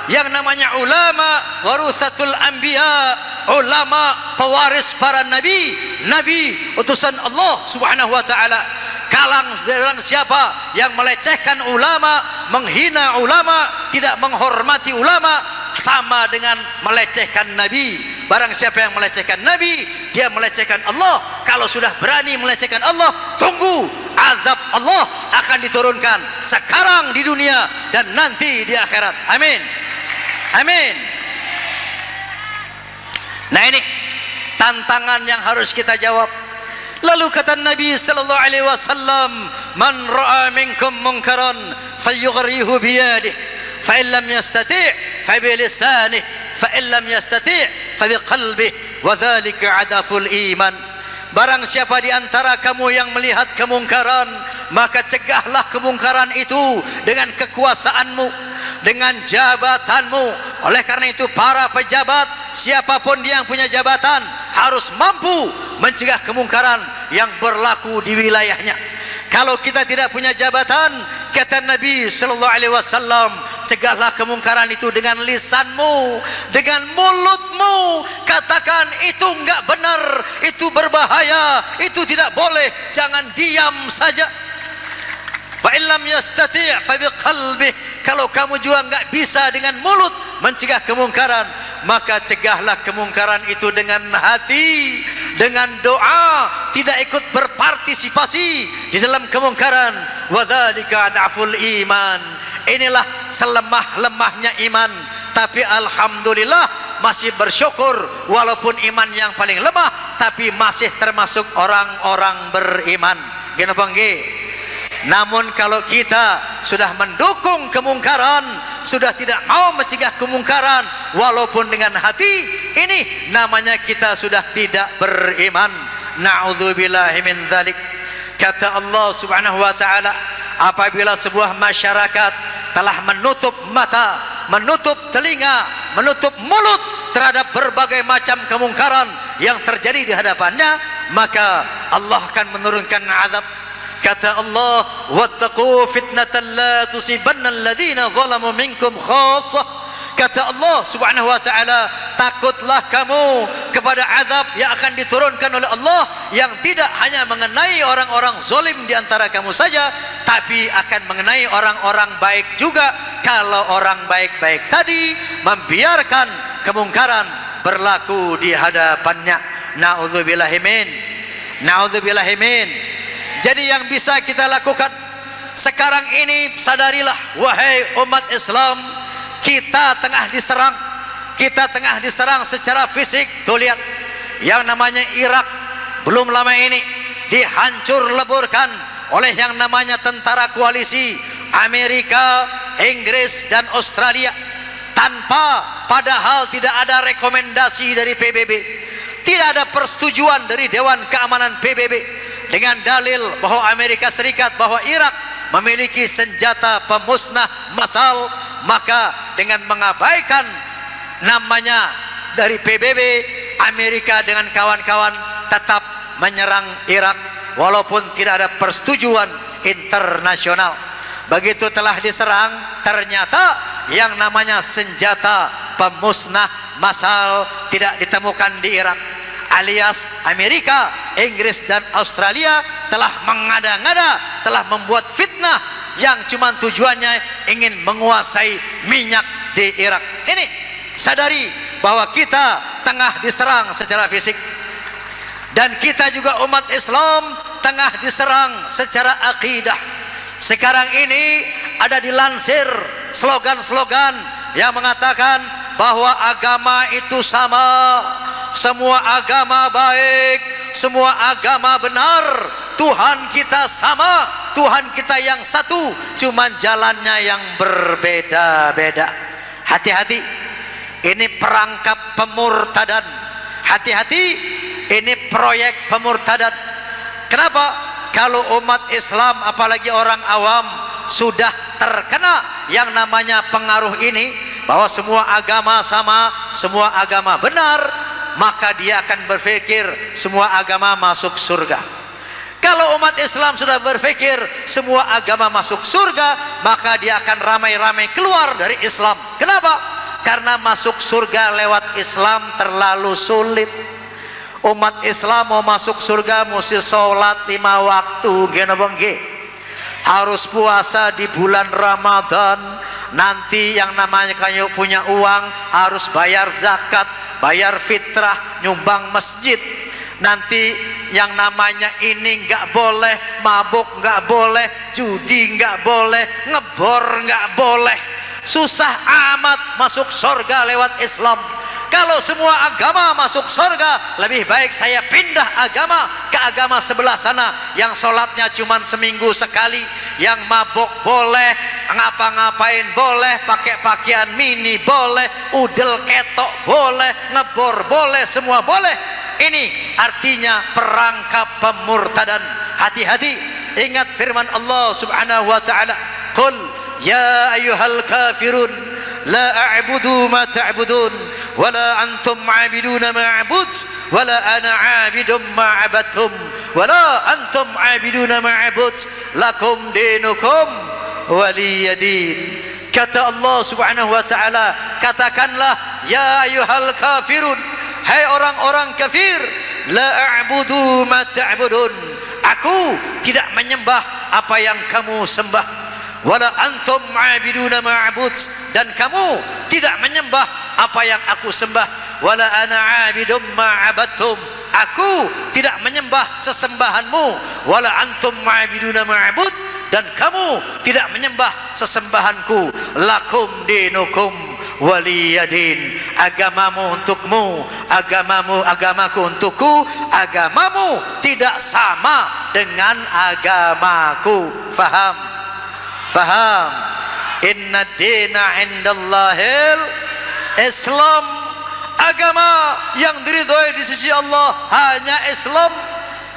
Yang namanya ulama warusatul anbiya, ulama pewaris para nabi, nabi utusan Allah Subhanahu wa taala. Barang siapa yang melecehkan ulama, menghina ulama, tidak menghormati ulama, sama dengan melecehkan nabi. Barang siapa yang melecehkan nabi, dia melecehkan Allah. Kalau sudah berani melecehkan Allah, tunggu azab Allah akan diturunkan sekarang di dunia dan nanti di akhirat. Amin, amin. Nah, ini tantangan yang harus kita jawab. Lalu kata Nabi sallallahu alaihi wasallam, "Man ra'a minkum munkaran falyughayyirhu bi yadihi, fa in lam yastati' fabilisanih, fa in lam yastati' fabiqalbih, wa dzalika adaful iman. Barang siapa di antara kamu yang melihat kemungkaran, maka cegahlah kemungkaran itu dengan kekuasaanmu, dengan jabatanmu. Oleh karena itu para pejabat, siapapun dia yang punya jabatan, harus mampu mencegah kemungkaran yang berlaku di wilayahnya. Kalau kita tidak punya jabatan, kata Nabi sallallahu alaihi wasallam, cegahlah kemungkaran itu dengan lisanmu, dengan mulutmu. Katakan itu enggak benar, itu berbahaya, itu tidak boleh. Jangan diam saja. Fa in lam yastati' fa biqalbih. Kalau kamu juga enggak bisa dengan mulut mencegah kemungkaran, maka cegahlah kemungkaran itu dengan hati, dengan doa, tidak ikut berpartisipasi di dalam kemungkaran. Wa dzalika adaful iman. Inilah selemah-lemahnya iman. Tapi alhamdulillah masih bersyukur, walaupun iman yang paling lemah, tapi masih termasuk orang-orang beriman. Gini apa nggih? Namun kalau kita sudah mendukung kemungkaran, sudah tidak mau mencegah kemungkaran walaupun dengan hati, ini namanya kita sudah tidak beriman. Na'udzubillahi min dzalik. Kata Allah Subhanahu wa taala, apabila sebuah masyarakat telah menutup mata, menutup telinga, menutup mulut terhadap berbagai macam kemungkaran yang terjadi di hadapannya, maka Allah akan menurunkan azab. Kata Allah, wattaqu fitnatan la tusibanna alladhina zalamu minkum khassah. Kata Allah Subhanahu wa taala, takutlah kamu kepada azab yang akan diturunkan oleh Allah, yang tidak hanya mengenai orang-orang zalim di antara kamu saja, tapi akan mengenai orang-orang baik juga, kalau orang baik-baik tadi membiarkan kemungkaran berlaku di hadapannya. Na'udzubillahi min. Na'udzubillahi min. Jadi yang bisa kita lakukan sekarang ini, sadarilah wahai umat Islam, kita tengah diserang. Kita tengah diserang secara fisik. Tuh lihat, yang namanya Irak belum lama ini dihancur leburkan oleh yang namanya tentara koalisi Amerika, Inggris dan Australia, tanpa, padahal tidak ada rekomendasi dari PBB, tidak ada persetujuan dari Dewan Keamanan PBB, dengan dalil bahwa Amerika Serikat, bahwa Irak memiliki senjata pemusnah massal. Maka dengan mengabaikan namanya dari PBB, Amerika dengan kawan-kawan tetap menyerang Irak walaupun tidak ada persetujuan internasional. Begitu telah diserang, ternyata yang namanya senjata pemusnah massal tidak ditemukan di Irak, alias Amerika, Inggris dan Australia telah mengada-ngada, telah membuat fitnah yang cuma tujuannya ingin menguasai minyak di Irak. Ini sadari bahwa kita tengah diserang secara fisik, dan kita juga umat Islam tengah diserang secara akidah. Sekarang ini ada dilansir slogan-slogan yang mengatakan bahwa agama itu sama, semua agama baik, semua agama benar, Tuhan kita sama, Tuhan kita yang satu, cuman jalannya yang berbeda-beda. Hati-hati, ini perangkap pemurtadan. Hati-hati, ini proyek pemurtadan. Kenapa? Kalau umat Islam, apalagi orang awam, sudah terkena yang namanya pengaruh ini, bahwa semua agama sama, semua agama benar, maka dia akan berpikir semua agama masuk surga. Kalau umat Islam sudah berpikir semua agama masuk surga, maka dia akan ramai-ramai keluar dari Islam. Kenapa? Karena masuk surga lewat Islam terlalu sulit. Umat Islam mau masuk surga mesti sholat 5 waktu, harus puasa di bulan Ramadan. Nanti yang namanya kamu punya uang harus bayar zakat, bayar fitrah, nyumbang masjid. Nanti yang namanya ini nggak boleh, mabuk nggak boleh, judi nggak boleh, ngebor nggak boleh. Susah amat masuk surga lewat Islam. Kalau semua agama masuk surga, lebih baik saya pindah agama ke agama sebelah sana, yang sholatnya cuma seminggu sekali, yang mabuk boleh, ngapa-ngapain boleh, pakai pakaian mini boleh, udel ketok boleh, ngebor boleh, semua boleh. Ini artinya perangkap pemurtadan. Hati-hati, ingat firman Allah Subhanahu wa taala, qul ya ayyuhal kafirun la a'budu ma ta'budun wala antum 'abiduna ma a'bud wala ana 'abidum ma 'abadtum wala antum 'abiduna ma a'bud lakum dinukum waliyadin. Kata Allah Subhanahu wa taala, katakanlah ya ayyuhal kafirun, hai orang-orang kafir, la a'budu ma ta'budun, aku tidak menyembah apa yang kamu sembah, wala antum ma'abiduna ma'abud, dan kamu tidak menyembah apa yang aku sembah, wala ana 'abidum ma'abadtum, aku tidak menyembah sesembahanmu, wala antum ma'abiduna ma'abud, dan kamu tidak menyembah sesembahanku, lakum dinukum waliyadin, agamamu untukmu, agamaku untukku, agamamu tidak sama dengan agamaku. Faham? Faham? Inna dina indallahil Islam, agama yang diridhoi di sisi Allah hanya Islam.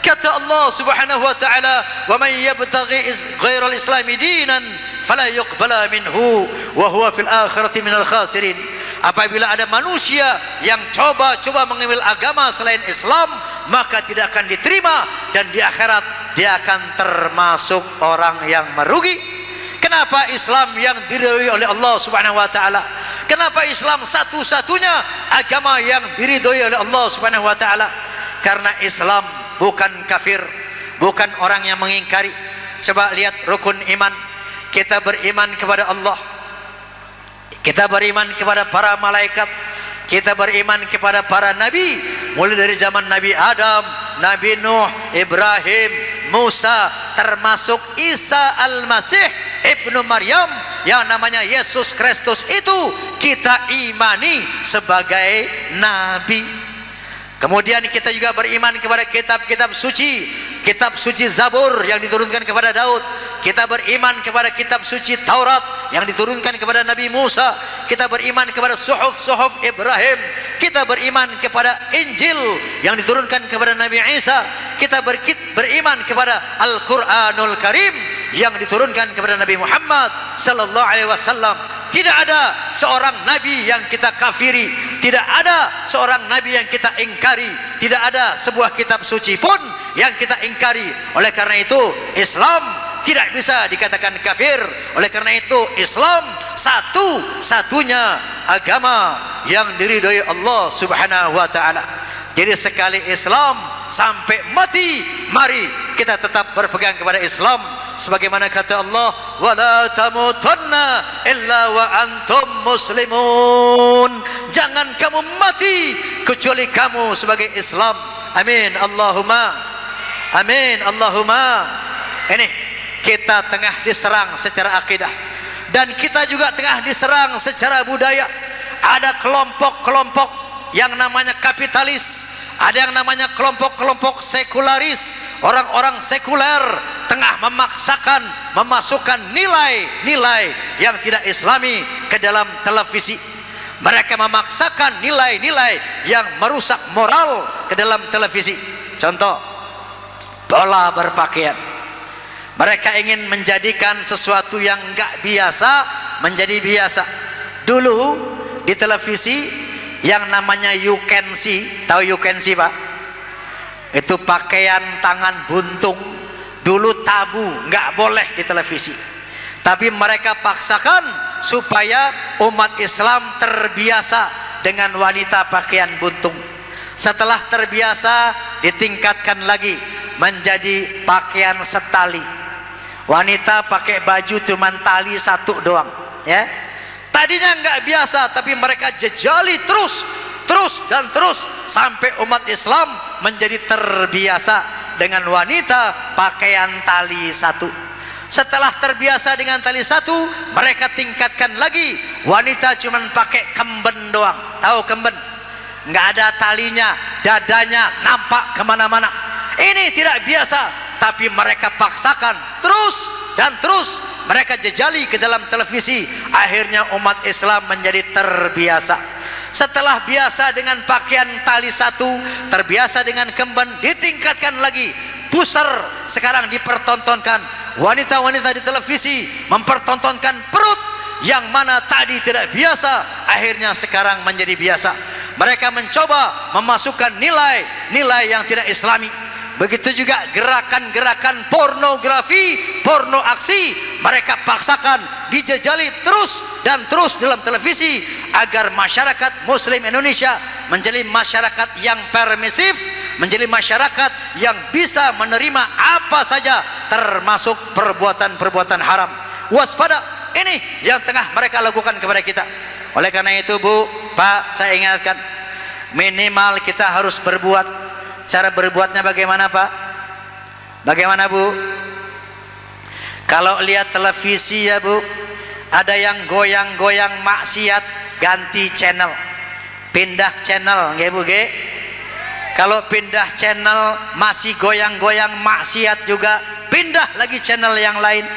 Kata Allah Subhanahu wa taala, wa man yabtaghi ghairal islami dinan fala yuqbala minhu wa huwa fil akhirati minal khasirin. Apabila ada manusia yang coba-coba mengambil agama selain Islam, maka tidak akan diterima, dan di akhirat dia akan termasuk orang yang merugi. Kenapa Islam yang diridhoi oleh Allah Subhanahu wa taala? Kenapa Islam satu-satunya agama yang diridhoi oleh Allah Subhanahu wa taala? Karena Islam bukan kafir, bukan orang yang mengingkari. Coba lihat rukun iman. Kita beriman kepada Allah, kita beriman kepada para malaikat, kita beriman kepada para nabi, mulai dari zaman Nabi Adam, Nabi Nuh, Ibrahim, Musa, termasuk Isa Al-Masih Ibnu Maryam yang namanya Yesus Kristus, itu kita imani sebagai nabi. Kemudian kita juga beriman kepada kitab-kitab suci, kitab suci Zabur yang diturunkan kepada Daud. Kita beriman kepada kitab suci Taurat yang diturunkan kepada Nabi Musa. Kita beriman kepada suhuf Ibrahim. Kita beriman kepada Injil yang diturunkan kepada Nabi Isa. Kita beriman kepada Al-Quranul Karim yang diturunkan kepada Nabi Muhammad sallallahu alaihi wasallam. Tidak ada seorang nabi yang kita kafiri, tidak ada seorang nabi yang kita ingkari, tidak ada sebuah kitab suci pun yang kita ingkari. Oleh karena itu Islam tidak bisa dikatakan kafir. Oleh karena itu Islam satu-satunya agama yang diridhoi Allah Subhanahu wa taala. Jadi sekali Islam sampai mati, mari kita tetap berpegang kepada Islam. Sebagaimana kata Allah, wala tamutunna illa wa antum muslimun, jangan kamu mati kecuali kamu sebagai Islam. Amin Allahumma, amin Allahumma. Ini kita tengah diserang secara akidah, dan kita juga tengah diserang secara budaya. Ada kelompok-kelompok yang namanya kapitalis, ada yang namanya kelompok-kelompok sekularis. Orang-orang sekuler tengah memaksakan memasukkan nilai-nilai yang tidak islami ke dalam televisi. Mereka memaksakan nilai-nilai yang merusak moral ke dalam televisi. Contoh, pola berpakaian. Mereka ingin menjadikan sesuatu yang enggak biasa menjadi biasa. Dulu di televisi yang namanya you can see, tahu you can see Pak? Itu pakaian tangan buntung, dulu tabu, nggak boleh di televisi. Tapi mereka paksakan supaya umat Islam terbiasa dengan wanita pakaian buntung. Setelah terbiasa, ditingkatkan lagi menjadi pakaian setali. Wanita pakai baju cuma tali satu doang, ya. Tadinya nggak biasa, tapi mereka jejali terus sampai umat Islam menjadi terbiasa dengan wanita pakaian tali satu. Setelah terbiasa dengan tali satu, mereka tingkatkan lagi, wanita cuma pakai kemben doang. Tahu kemben? Nggak ada talinya, dadanya nampak kemana-mana. Ini tidak biasa. tapi mereka paksakan terus dan terus mereka jejali ke dalam televisi. Akhirnya umat Islam menjadi terbiasa. Setelah biasa dengan pakaian tali satu, terbiasa dengan kemben, ditingkatkan lagi, pusar. Sekarang dipertontonkan wanita-wanita di televisi mempertontonkan perut yang mana tadi tidak biasa, akhirnya sekarang menjadi biasa. Mereka mencoba memasukkan nilai-nilai yang tidak islami. Begitu juga gerakan-gerakan pornografi, porno aksi, mereka paksakan, dijejali terus dan terus dalam televisi agar masyarakat muslim Indonesia menjadi masyarakat yang permisif, menjadi masyarakat yang bisa menerima apa saja termasuk perbuatan-perbuatan haram. Waspada, ini yang tengah mereka lakukan kepada kita. Oleh karena itu Bu, Pak, saya ingatkan, minimal kita harus berbuat. Cara berbuatnya bagaimana Pak? Bagaimana Bu? Kalau lihat televisi ya Bu, ada yang goyang-goyang maksiat, ganti channel, pindah channel, nggih Bu nggih? Kalau pindah channel masih goyang-goyang maksiat juga, pindah lagi channel yang lain.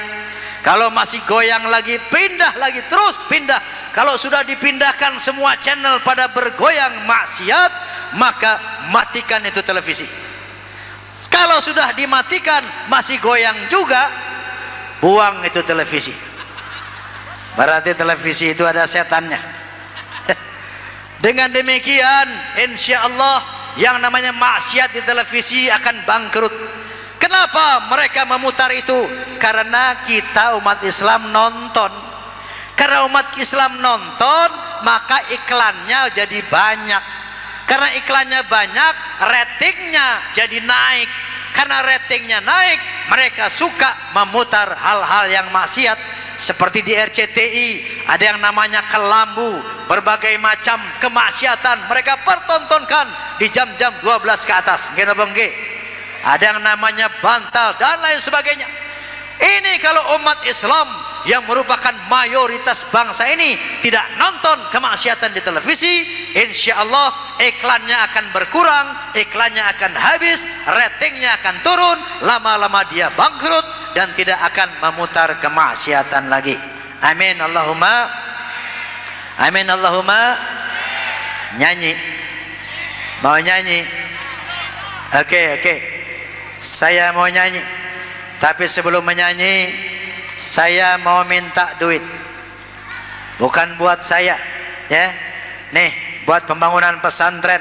Kalau masih goyang lagi, pindah lagi, terus pindah. Kalau sudah dipindahkan semua channel pada bergoyang maksiat, maka matikan itu televisi. Kalau sudah dimatikan masih goyang juga, buang itu televisi. Berarti televisi itu ada setannya. Dengan demikian, insya Allah yang namanya maksiat di televisi akan bangkrut. Kenapa mereka memutar itu? Karena kita umat Islam nonton. Karena umat Islam nonton, maka iklannya jadi banyak. Karena iklannya banyak, ratingnya jadi naik. Karena ratingnya naik, mereka suka memutar hal-hal yang maksiat. Seperti di RCTI ada yang namanya kelambu, berbagai macam kemaksiatan mereka pertontonkan di jam-jam 12 ke atas. Ada yang namanya bantal dan lain sebagainya. Ini kalau umat Islam yang merupakan mayoritas bangsa ini tidak nonton kemaksiatan di televisi, insya Allah iklannya akan berkurang, iklannya akan habis, ratingnya akan turun, lama-lama dia bangkrut dan tidak akan memutar kemaksiatan lagi. Amin Allahumma amin Allahumma. Nyanyi, mau nyanyi? Oke. Saya mau nyanyi, tapi sebelum menyanyi saya mau minta duit. Bukan buat saya ya, nih buat pembangunan pesantren.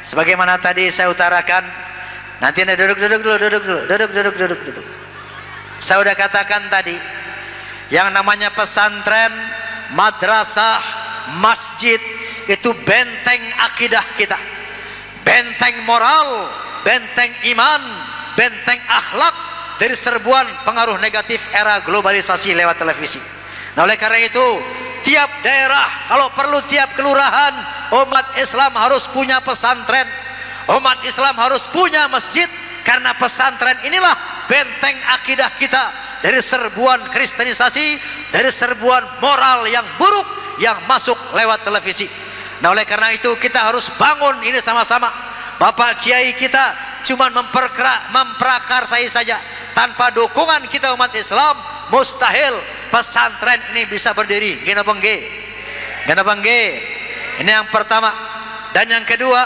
Sebagaimana tadi saya utarakan, nanti duduk dulu. Saya sudah katakan tadi, yang namanya pesantren, madrasah, masjid itu benteng akidah kita, benteng moral, benteng iman, benteng akhlak dari serbuan pengaruh negatif era globalisasi lewat televisi. Nah, oleh karena itu tiap daerah, kalau perlu tiap kelurahan, umat Islam harus punya pesantren, umat Islam harus punya masjid. Karena pesantren inilah benteng akidah kita dari serbuan kristenisasi, dari serbuan moral yang buruk yang masuk lewat televisi. Nah, oleh karena itu kita harus bangun ini sama-sama. Bapak Kiai kita cuma memprakarsai saja. Tanpa dukungan kita umat Islam, mustahil pesantren ini bisa berdiri. Kenapa nggih? Ini yang pertama. Dan yang kedua,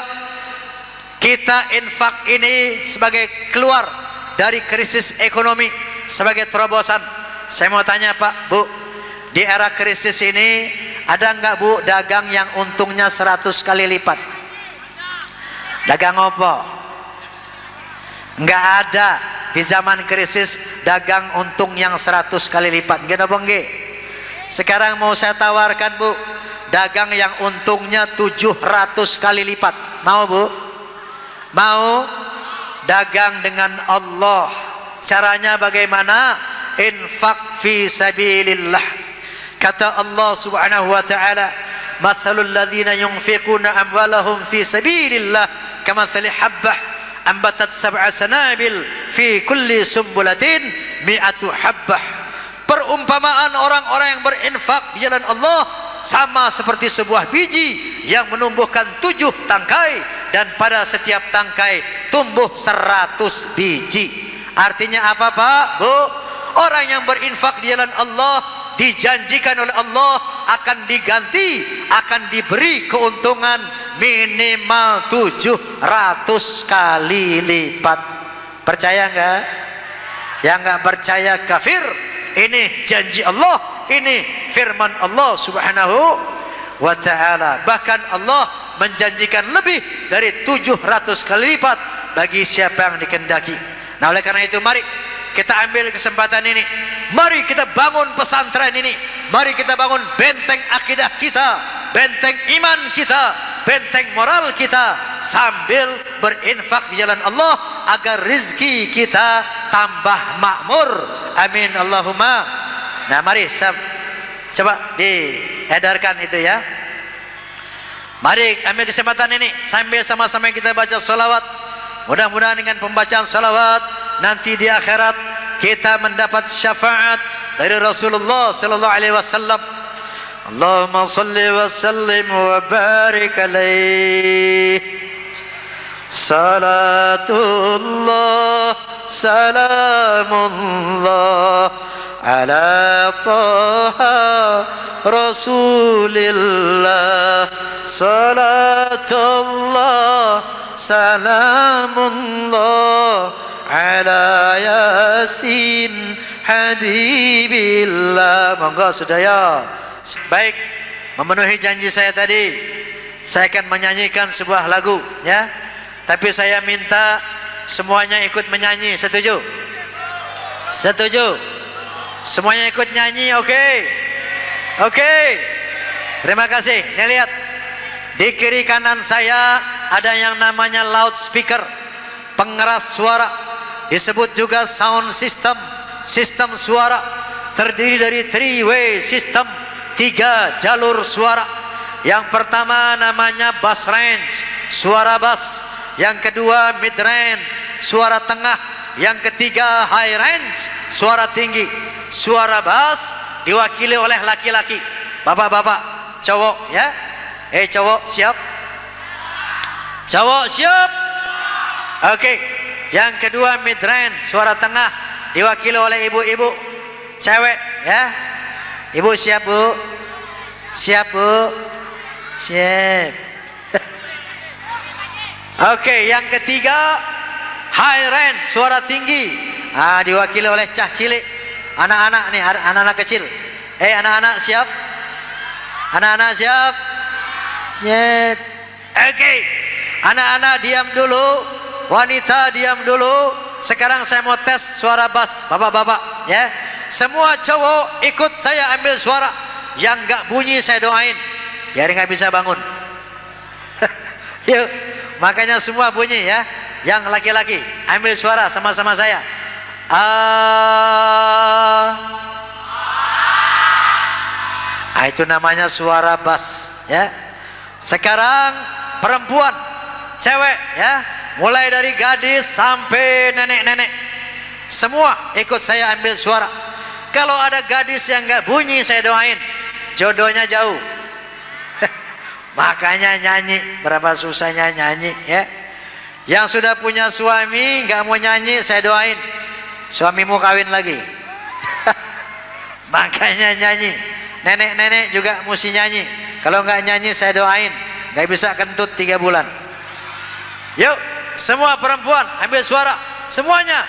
kita infak ini sebagai keluar dari krisis ekonomi, sebagai terobosan. Saya mau tanya Pak, Bu, di era krisis ini ada nggak Bu dagang yang untungnya 100 kali lipat? Dagang apa? Nggak ada di zaman krisis dagang untung yang 100 kali lipat. Nggih. Sekarang mau saya tawarkan Bu, dagang yang untungnya 700 kali lipat. Mau Bu? Mau? Dagang dengan Allah. Caranya bagaimana? Infak fi sabilillah. Kata Allah Subhanahu wa taala, mathalul ladzina yunfiquna amwalahum fi sabilillah kamathali habbah ambatat sab'a sanabil fi kulli sumbulatin mi'atu habbah. Perumpamaan orang-orang yang berinfak di jalan Allah sama seperti sebuah biji yang menumbuhkan 7 tangkai dan pada setiap tangkai tumbuh 100 biji. Artinya apa Pak, Bu? Orang yang berinfak di jalan Allah dijanjikan oleh Allah akan diganti, akan diberi keuntungan minimal 700 kali lipat. Percaya enggak? Yang enggak percaya kafir. Ini janji Allah, ini firman Allah Subhanahu wa ta'ala. Bahkan Allah menjanjikan lebih dari 700 kali lipat bagi siapa yang dikehendaki. Nah, oleh karena itu mari kita ambil kesempatan ini, mari kita bangun pesantren ini, mari kita bangun benteng akidah kita, benteng iman kita, benteng moral kita, sambil berinfak di jalan Allah agar rizki kita tambah makmur. Amin Allahumma. Nah mari coba diedarkan itu ya. Mari ambil kesempatan ini sambil sama-sama kita baca salawat. Mudah-mudahan dengan pembacaan salawat nanti di akhirat kita mendapat syafaat dari Rasulullah sallallahu alaihi wasallam. Allahumma salli wa sallim wa barik alaihi. Salatullah salamullah ala taha Rasulillah. Salatullah salamullah ala Yasin Habibillah. Monggo sedaya. Baik, memenuhi janji saya tadi, saya akan menyanyikan sebuah lagu ya. Tapi saya minta semuanya ikut menyanyi. Setuju? Setuju? Semuanya ikut nyanyi, oke? Oke. Terima kasih. Nih lihat, di kiri kanan saya ada yang namanya loudspeaker, pengeras suara, disebut juga sound system, sistem suara, terdiri dari 3-way system, 3 jalur suara. Yang pertama namanya bass range, suara bass. Yang kedua mid range, suara tengah. Yang ketiga high range, suara tinggi. Suara bass diwakili oleh laki-laki, bapak-bapak, cowok ya. Cowok siap? Cowok siap? Oke. Yang kedua mid range, suara tengah, diwakili oleh ibu-ibu, cewek ya. Ibu siap Bu? Siap Bu? Siap. Oke, yang ketiga high range, suara tinggi, diwakili oleh cah cilik, anak-anak nih, anak-anak kecil. Anak-anak siap? Anak-anak siap? Siap. Oke, anak-anak diam dulu, wanita diam dulu. Sekarang saya mau tes suara bass, bapak-bapak ya. Semua cowok ikut saya ambil suara. Yang nggak bunyi saya doain, biar nggak bisa bangun. Yuk, makanya semua bunyi ya. Yang laki-laki ambil suara sama-sama saya. Itu namanya suara bass ya. Sekarang perempuan, cewek ya, mulai dari gadis sampai nenek-nenek, semua ikut saya ambil suara. Kalau ada gadis yang nggak bunyi saya doain, jodohnya jauh. Makanya nyanyi, berapa susahnya nyanyi ya. Yang sudah punya suami nggak mau nyanyi saya doain, suamimu kawin lagi. Makanya nyanyi. Nenek-nenek juga mesti nyanyi. Kalau nggak nyanyi saya doain nggak bisa kentut 3 bulan. Yuk semua perempuan ambil suara semuanya.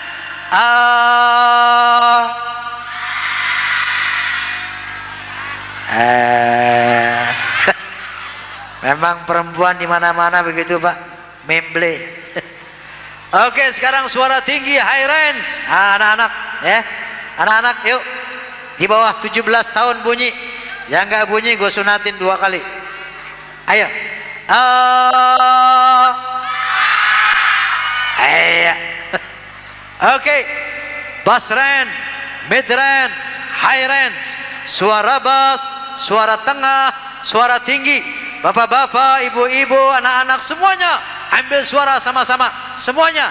Memang perempuan di mana-mana begitu Pak, memble. Oke, sekarang suara tinggi high range. Anak-anak ya, anak-anak yuk, di bawah 17 tahun bunyi. Yang nggak bunyi gue sunatin 2 kali. Ayo. Oke, bass range, mid range, high range, suara bass, suara tengah, suara tinggi. Bapak-bapak, ibu-ibu, anak-anak semuanya ambil suara sama-sama, semuanya.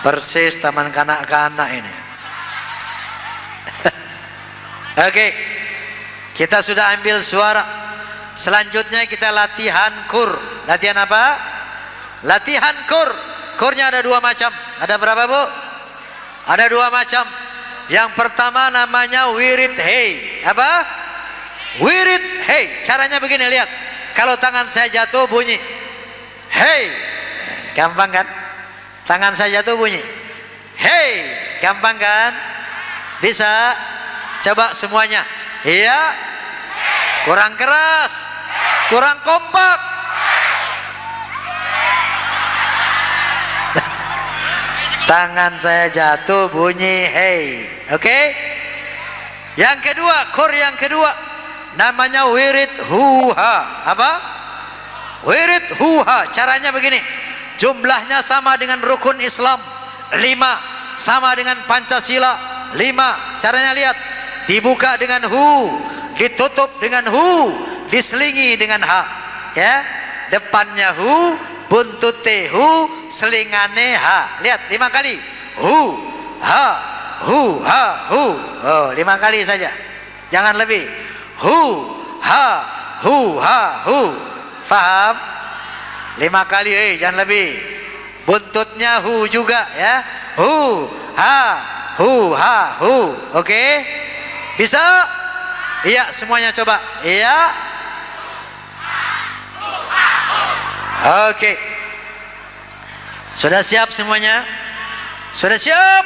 Persis taman kanak-kanak ini. Oke, kita sudah ambil suara. Selanjutnya kita latihan kur. Latihan apa? Latihan kur. Kurnya ada dua macam. Ada berapa, Bu? Ada dua macam. Yang pertama namanya wirid hey. Apa? Wirid hey. Caranya begini, lihat. Kalau tangan saya jatuh bunyi hey. Gampang kan? Tangan saya jatuh bunyi hey. Gampang kan? Bisa? Coba semuanya. Iya. Kurang keras, kurang kompak. Tangan saya jatuh bunyi hey. Oke? Yang kedua, kur yang kedua namanya wirid huha. Apa? Wirid huha. Caranya begini. Jumlahnya sama dengan rukun Islam 5, sama dengan Pancasila 5. Caranya lihat. Dibuka dengan hu, ditutup dengan hu, diselingi dengan ha. Ya. Depannya hu, buntute hu, selingane ha. Lihat 5 kali. Hu, ha, hu, ha, hu. Oh, 5 kali saja. Jangan lebih. Hu, ha, hu, ha, hu. Faham? 5 kali, jangan lebih. Buntutnya hu juga ya. Hu, ha, hu, ha, hu. Oke? Bisa? Iya, semuanya coba. Iya. Oke. Sudah siap semuanya? Sudah siap?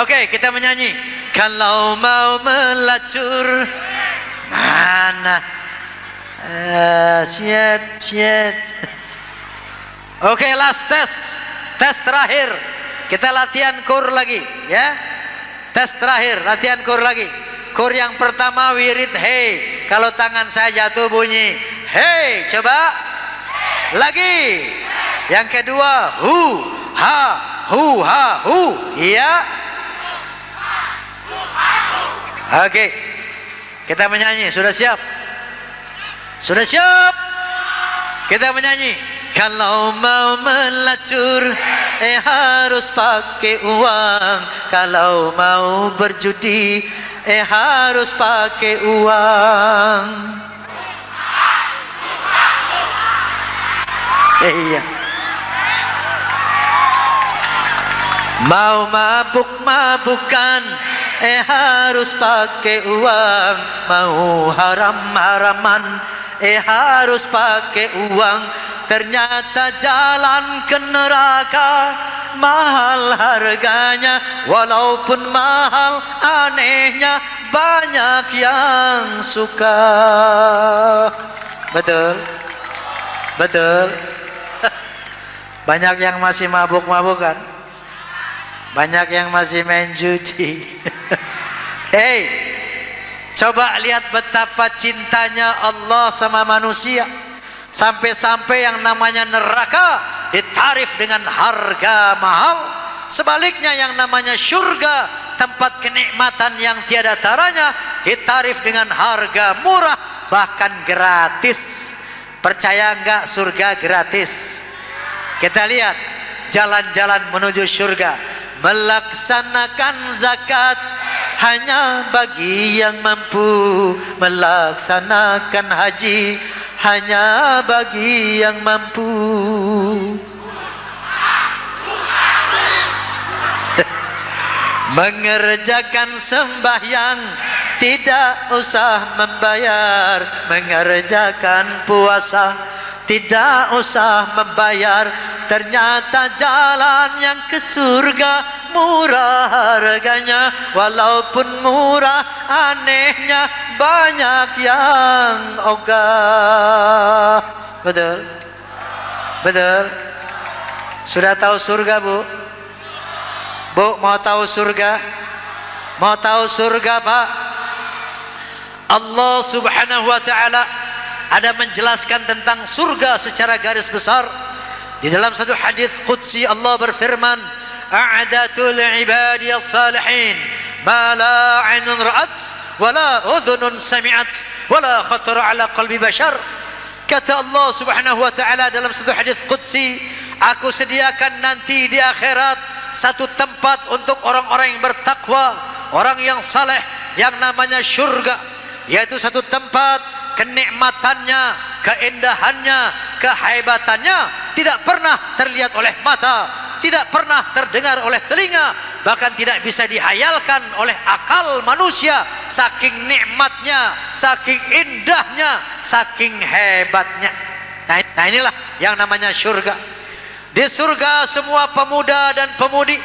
Oke, kita menyanyi. Kalau mau melacur mana? Siap. Oke, last test. Tes terakhir. Kita latihan kur lagi, ya. Tes terakhir, latihan kur lagi. Kur yang pertama wirid hey. Kalau tangan saya jatuh bunyi hey. Coba. Lagi. Yang kedua hu, ha, hu, ha, hu. Iya. Oke. Kita menyanyi. Sudah siap? Sudah siap? Kita menyanyi. Kalau mau melacur harus pakai uang. Kalau mau berjudi harus pakai uang. Iya. Mau mabuk-mabukan harus pakai uang. Mau haram-haraman harus pakai uang. Ternyata jalan ke neraka mahal harganya. Walaupun mahal anehnya banyak yang suka. Betul? Betul? Banyak yang masih mabuk-mabukan. Banyak yang masih main judi. Hei, coba lihat betapa cintanya Allah sama manusia. Sampai-sampai yang namanya neraka ditarif dengan harga mahal. Sebaliknya yang namanya surga, tempat kenikmatan yang tiada taranya, ditarif dengan harga murah, bahkan gratis. Percaya enggak surga gratis? Kita lihat jalan-jalan menuju surga. Melaksanakan zakat hanya bagi yang mampu. Melaksanakan haji hanya bagi yang mampu. Mengerjakan sembahyang tidak usah membayar. Mengerjakan puasa tidak usah membayar. Ternyata jalan yang ke surga murah harganya. Walaupun murah anehnya banyak yang ogah. Betul? Betul? Sudah tahu surga, Bu? Bu, mau tahu surga? Mau tahu surga, Pak? Allah Subhanahu wa ta'ala ada menjelaskan tentang surga secara garis besar. Di dalam satu hadis qudsi Allah berfirman, a'adatul ibadiyas salihin ma la 'ainun ra'at wa la udhunun sami'at wa la khatara 'ala qalbi bashar. Kata Allah Subhanahu wa ta'ala dalam satu hadis qudsi, aku sediakan nanti di akhirat satu tempat untuk orang-orang yang bertakwa, orang yang saleh, yang namanya syurga, yaitu satu tempat kenikmatannya, keindahannya, kehebatannya tidak pernah terlihat oleh mata, tidak pernah terdengar oleh telinga, bahkan tidak bisa dihayalkan oleh akal manusia, saking nikmatnya, saking indahnya, saking hebatnya. Nah inilah yang namanya surga. Di surga semua pemuda dan pemudi,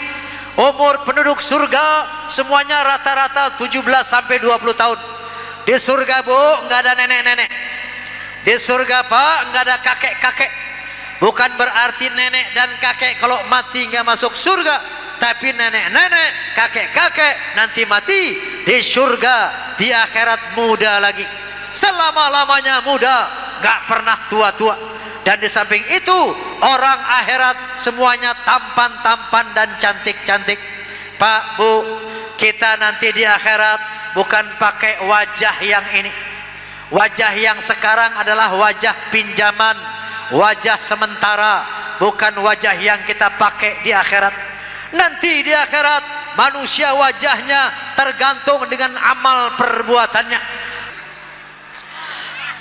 umur penduduk surga semuanya rata-rata 17 sampai 20 tahun. Di surga bu, nggak ada nenek-nenek. Di surga pak, nggak ada kakek-kakek. Bukan berarti nenek dan kakek kalau mati nggak masuk surga, tapi nenek-nenek, kakek-kakek nanti mati di surga, di akhirat muda lagi, selama-lamanya muda, nggak pernah tua-tua. Dan di samping itu orang akhirat semuanya tampan-tampan dan cantik-cantik. Pak bu, kita nanti di akhirat bukan pakai wajah yang ini. Wajah yang sekarang adalah wajah pinjaman, wajah sementara, bukan wajah yang kita pakai di akhirat. Nanti di akhirat manusia wajahnya tergantung dengan amal perbuatannya.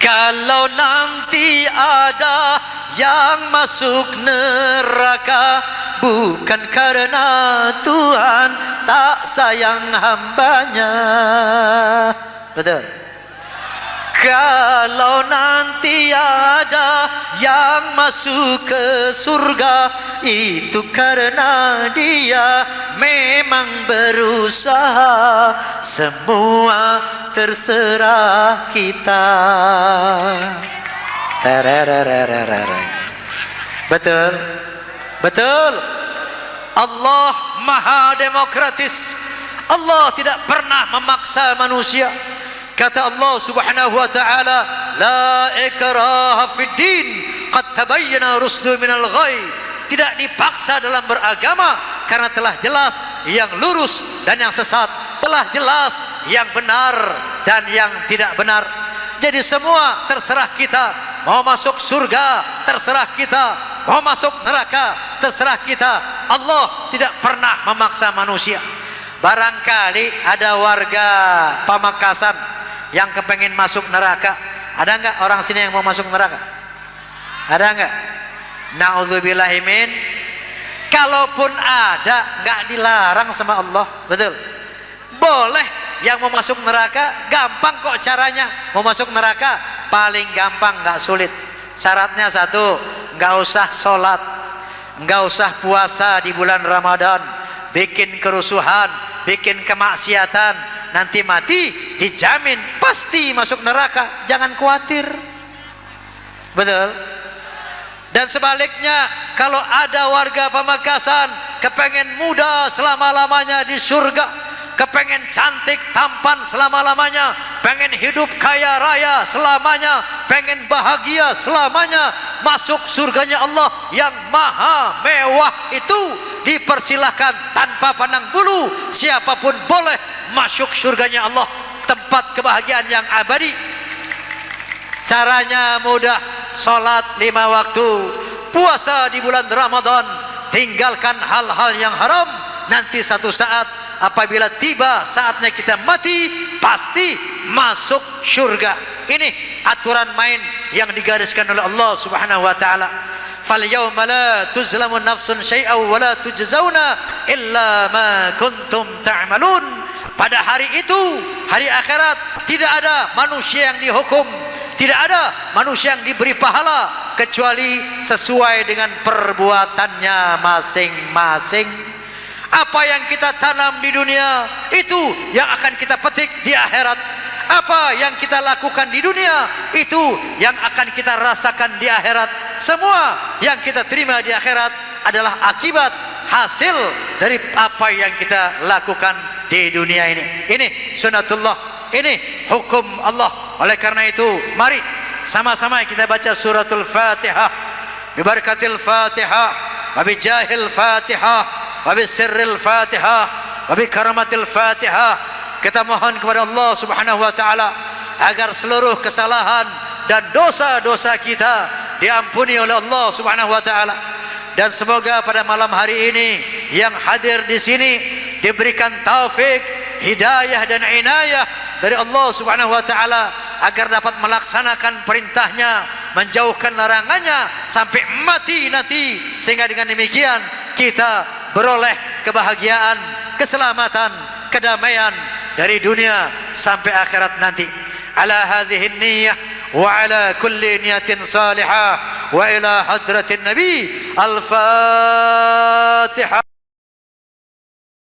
Kalau nanti ada yang masuk neraka, bukan karena Tuhan tak sayang hambanya. Betul. Kalau nanti ada yang masuk ke surga, itu karena dia memang berusaha. Semua terserah kita. Betul, betul. Allah maha demokratis. Allah tidak pernah memaksa manusia. Kata Allah subhanahu wa ta'ala, la ikraha fid din, qad tabayyana rusdu minal ghai. Tidak dipaksa dalam beragama, karena telah jelas yang lurus dan yang sesat, telah jelas yang benar dan yang tidak benar. Jadi semua terserah kita. Mau masuk surga terserah kita, mau masuk neraka terserah kita. Allah tidak pernah memaksa manusia. Barangkali ada warga Pamekasan yang kepengen masuk neraka. Ada enggak orang sini yang mau masuk neraka? Ada enggak? Na'udzubillahimin. Kalaupun ada, enggak dilarang sama Allah. Betul? Boleh. Yang mau masuk neraka gampang kok caranya. Mau masuk neraka paling gampang, enggak sulit. Syaratnya satu, enggak usah sholat, enggak usah puasa di bulan Ramadan, bikin kerusuhan, bikin kemaksiatan, nanti mati dijamin pasti masuk neraka, jangan khawatir. Betul? Dan sebaliknya, kalau ada warga Pamekasan kepengen muda selama-lamanya di surga, kepengen cantik tampan selama-lamanya, pengen hidup kaya raya selamanya, pengen bahagia selamanya, masuk surganya Allah yang maha mewah itu, dipersilahkan tanpa pandang bulu. Siapapun boleh masuk surganya Allah, tempat kebahagiaan yang abadi. Caranya mudah, sholat 5 waktu, puasa di bulan Ramadan, tinggalkan hal-hal yang haram. Nanti satu saat apabila tiba saatnya kita mati, pasti masuk surga. Ini aturan main yang digariskan oleh Allah subhanahu wa ta'ala. Fal yawma la tuzlamu nafsun syai'aw wa la tujzauna illa ma kuntum ta'malun. Pada hari itu, hari akhirat, tidak ada manusia yang dihukum, tidak ada manusia yang diberi pahala kecuali sesuai dengan perbuatannya masing-masing. Apa yang kita tanam di dunia, itu yang akan kita petik di akhirat. Apa yang kita lakukan di dunia, itu yang akan kita rasakan di akhirat. Semua yang kita terima di akhirat adalah akibat hasil dari apa yang kita lakukan di dunia ini. Ini sunatullah, ini hukum Allah. Oleh karena itu, mari sama-sama kita baca suratul Fatihah. Bibarakatil Fatihah, wabijahil Fatihah, wabisirril Fatihah, wabikaramatil Fatihah. Kita mohon kepada Allah subhanahu wa ta'ala agar seluruh kesalahan dan dosa-dosa kita diampuni oleh Allah subhanahu wa ta'ala. dan semoga pada malam hari ini yang hadir di sini diberikan taufik, hidayah dan inayah dari Allah Subhanahu wa taala agar dapat melaksanakan perintahnya, menjauhkan larangannya sampai mati nanti, sehingga dengan demikian kita beroleh kebahagiaan, keselamatan, kedamaian dari dunia sampai akhirat nanti. Ala hadhihi niyyah wa ala kulli niyatin salihah wa ila hadratin nabi al-fatihah.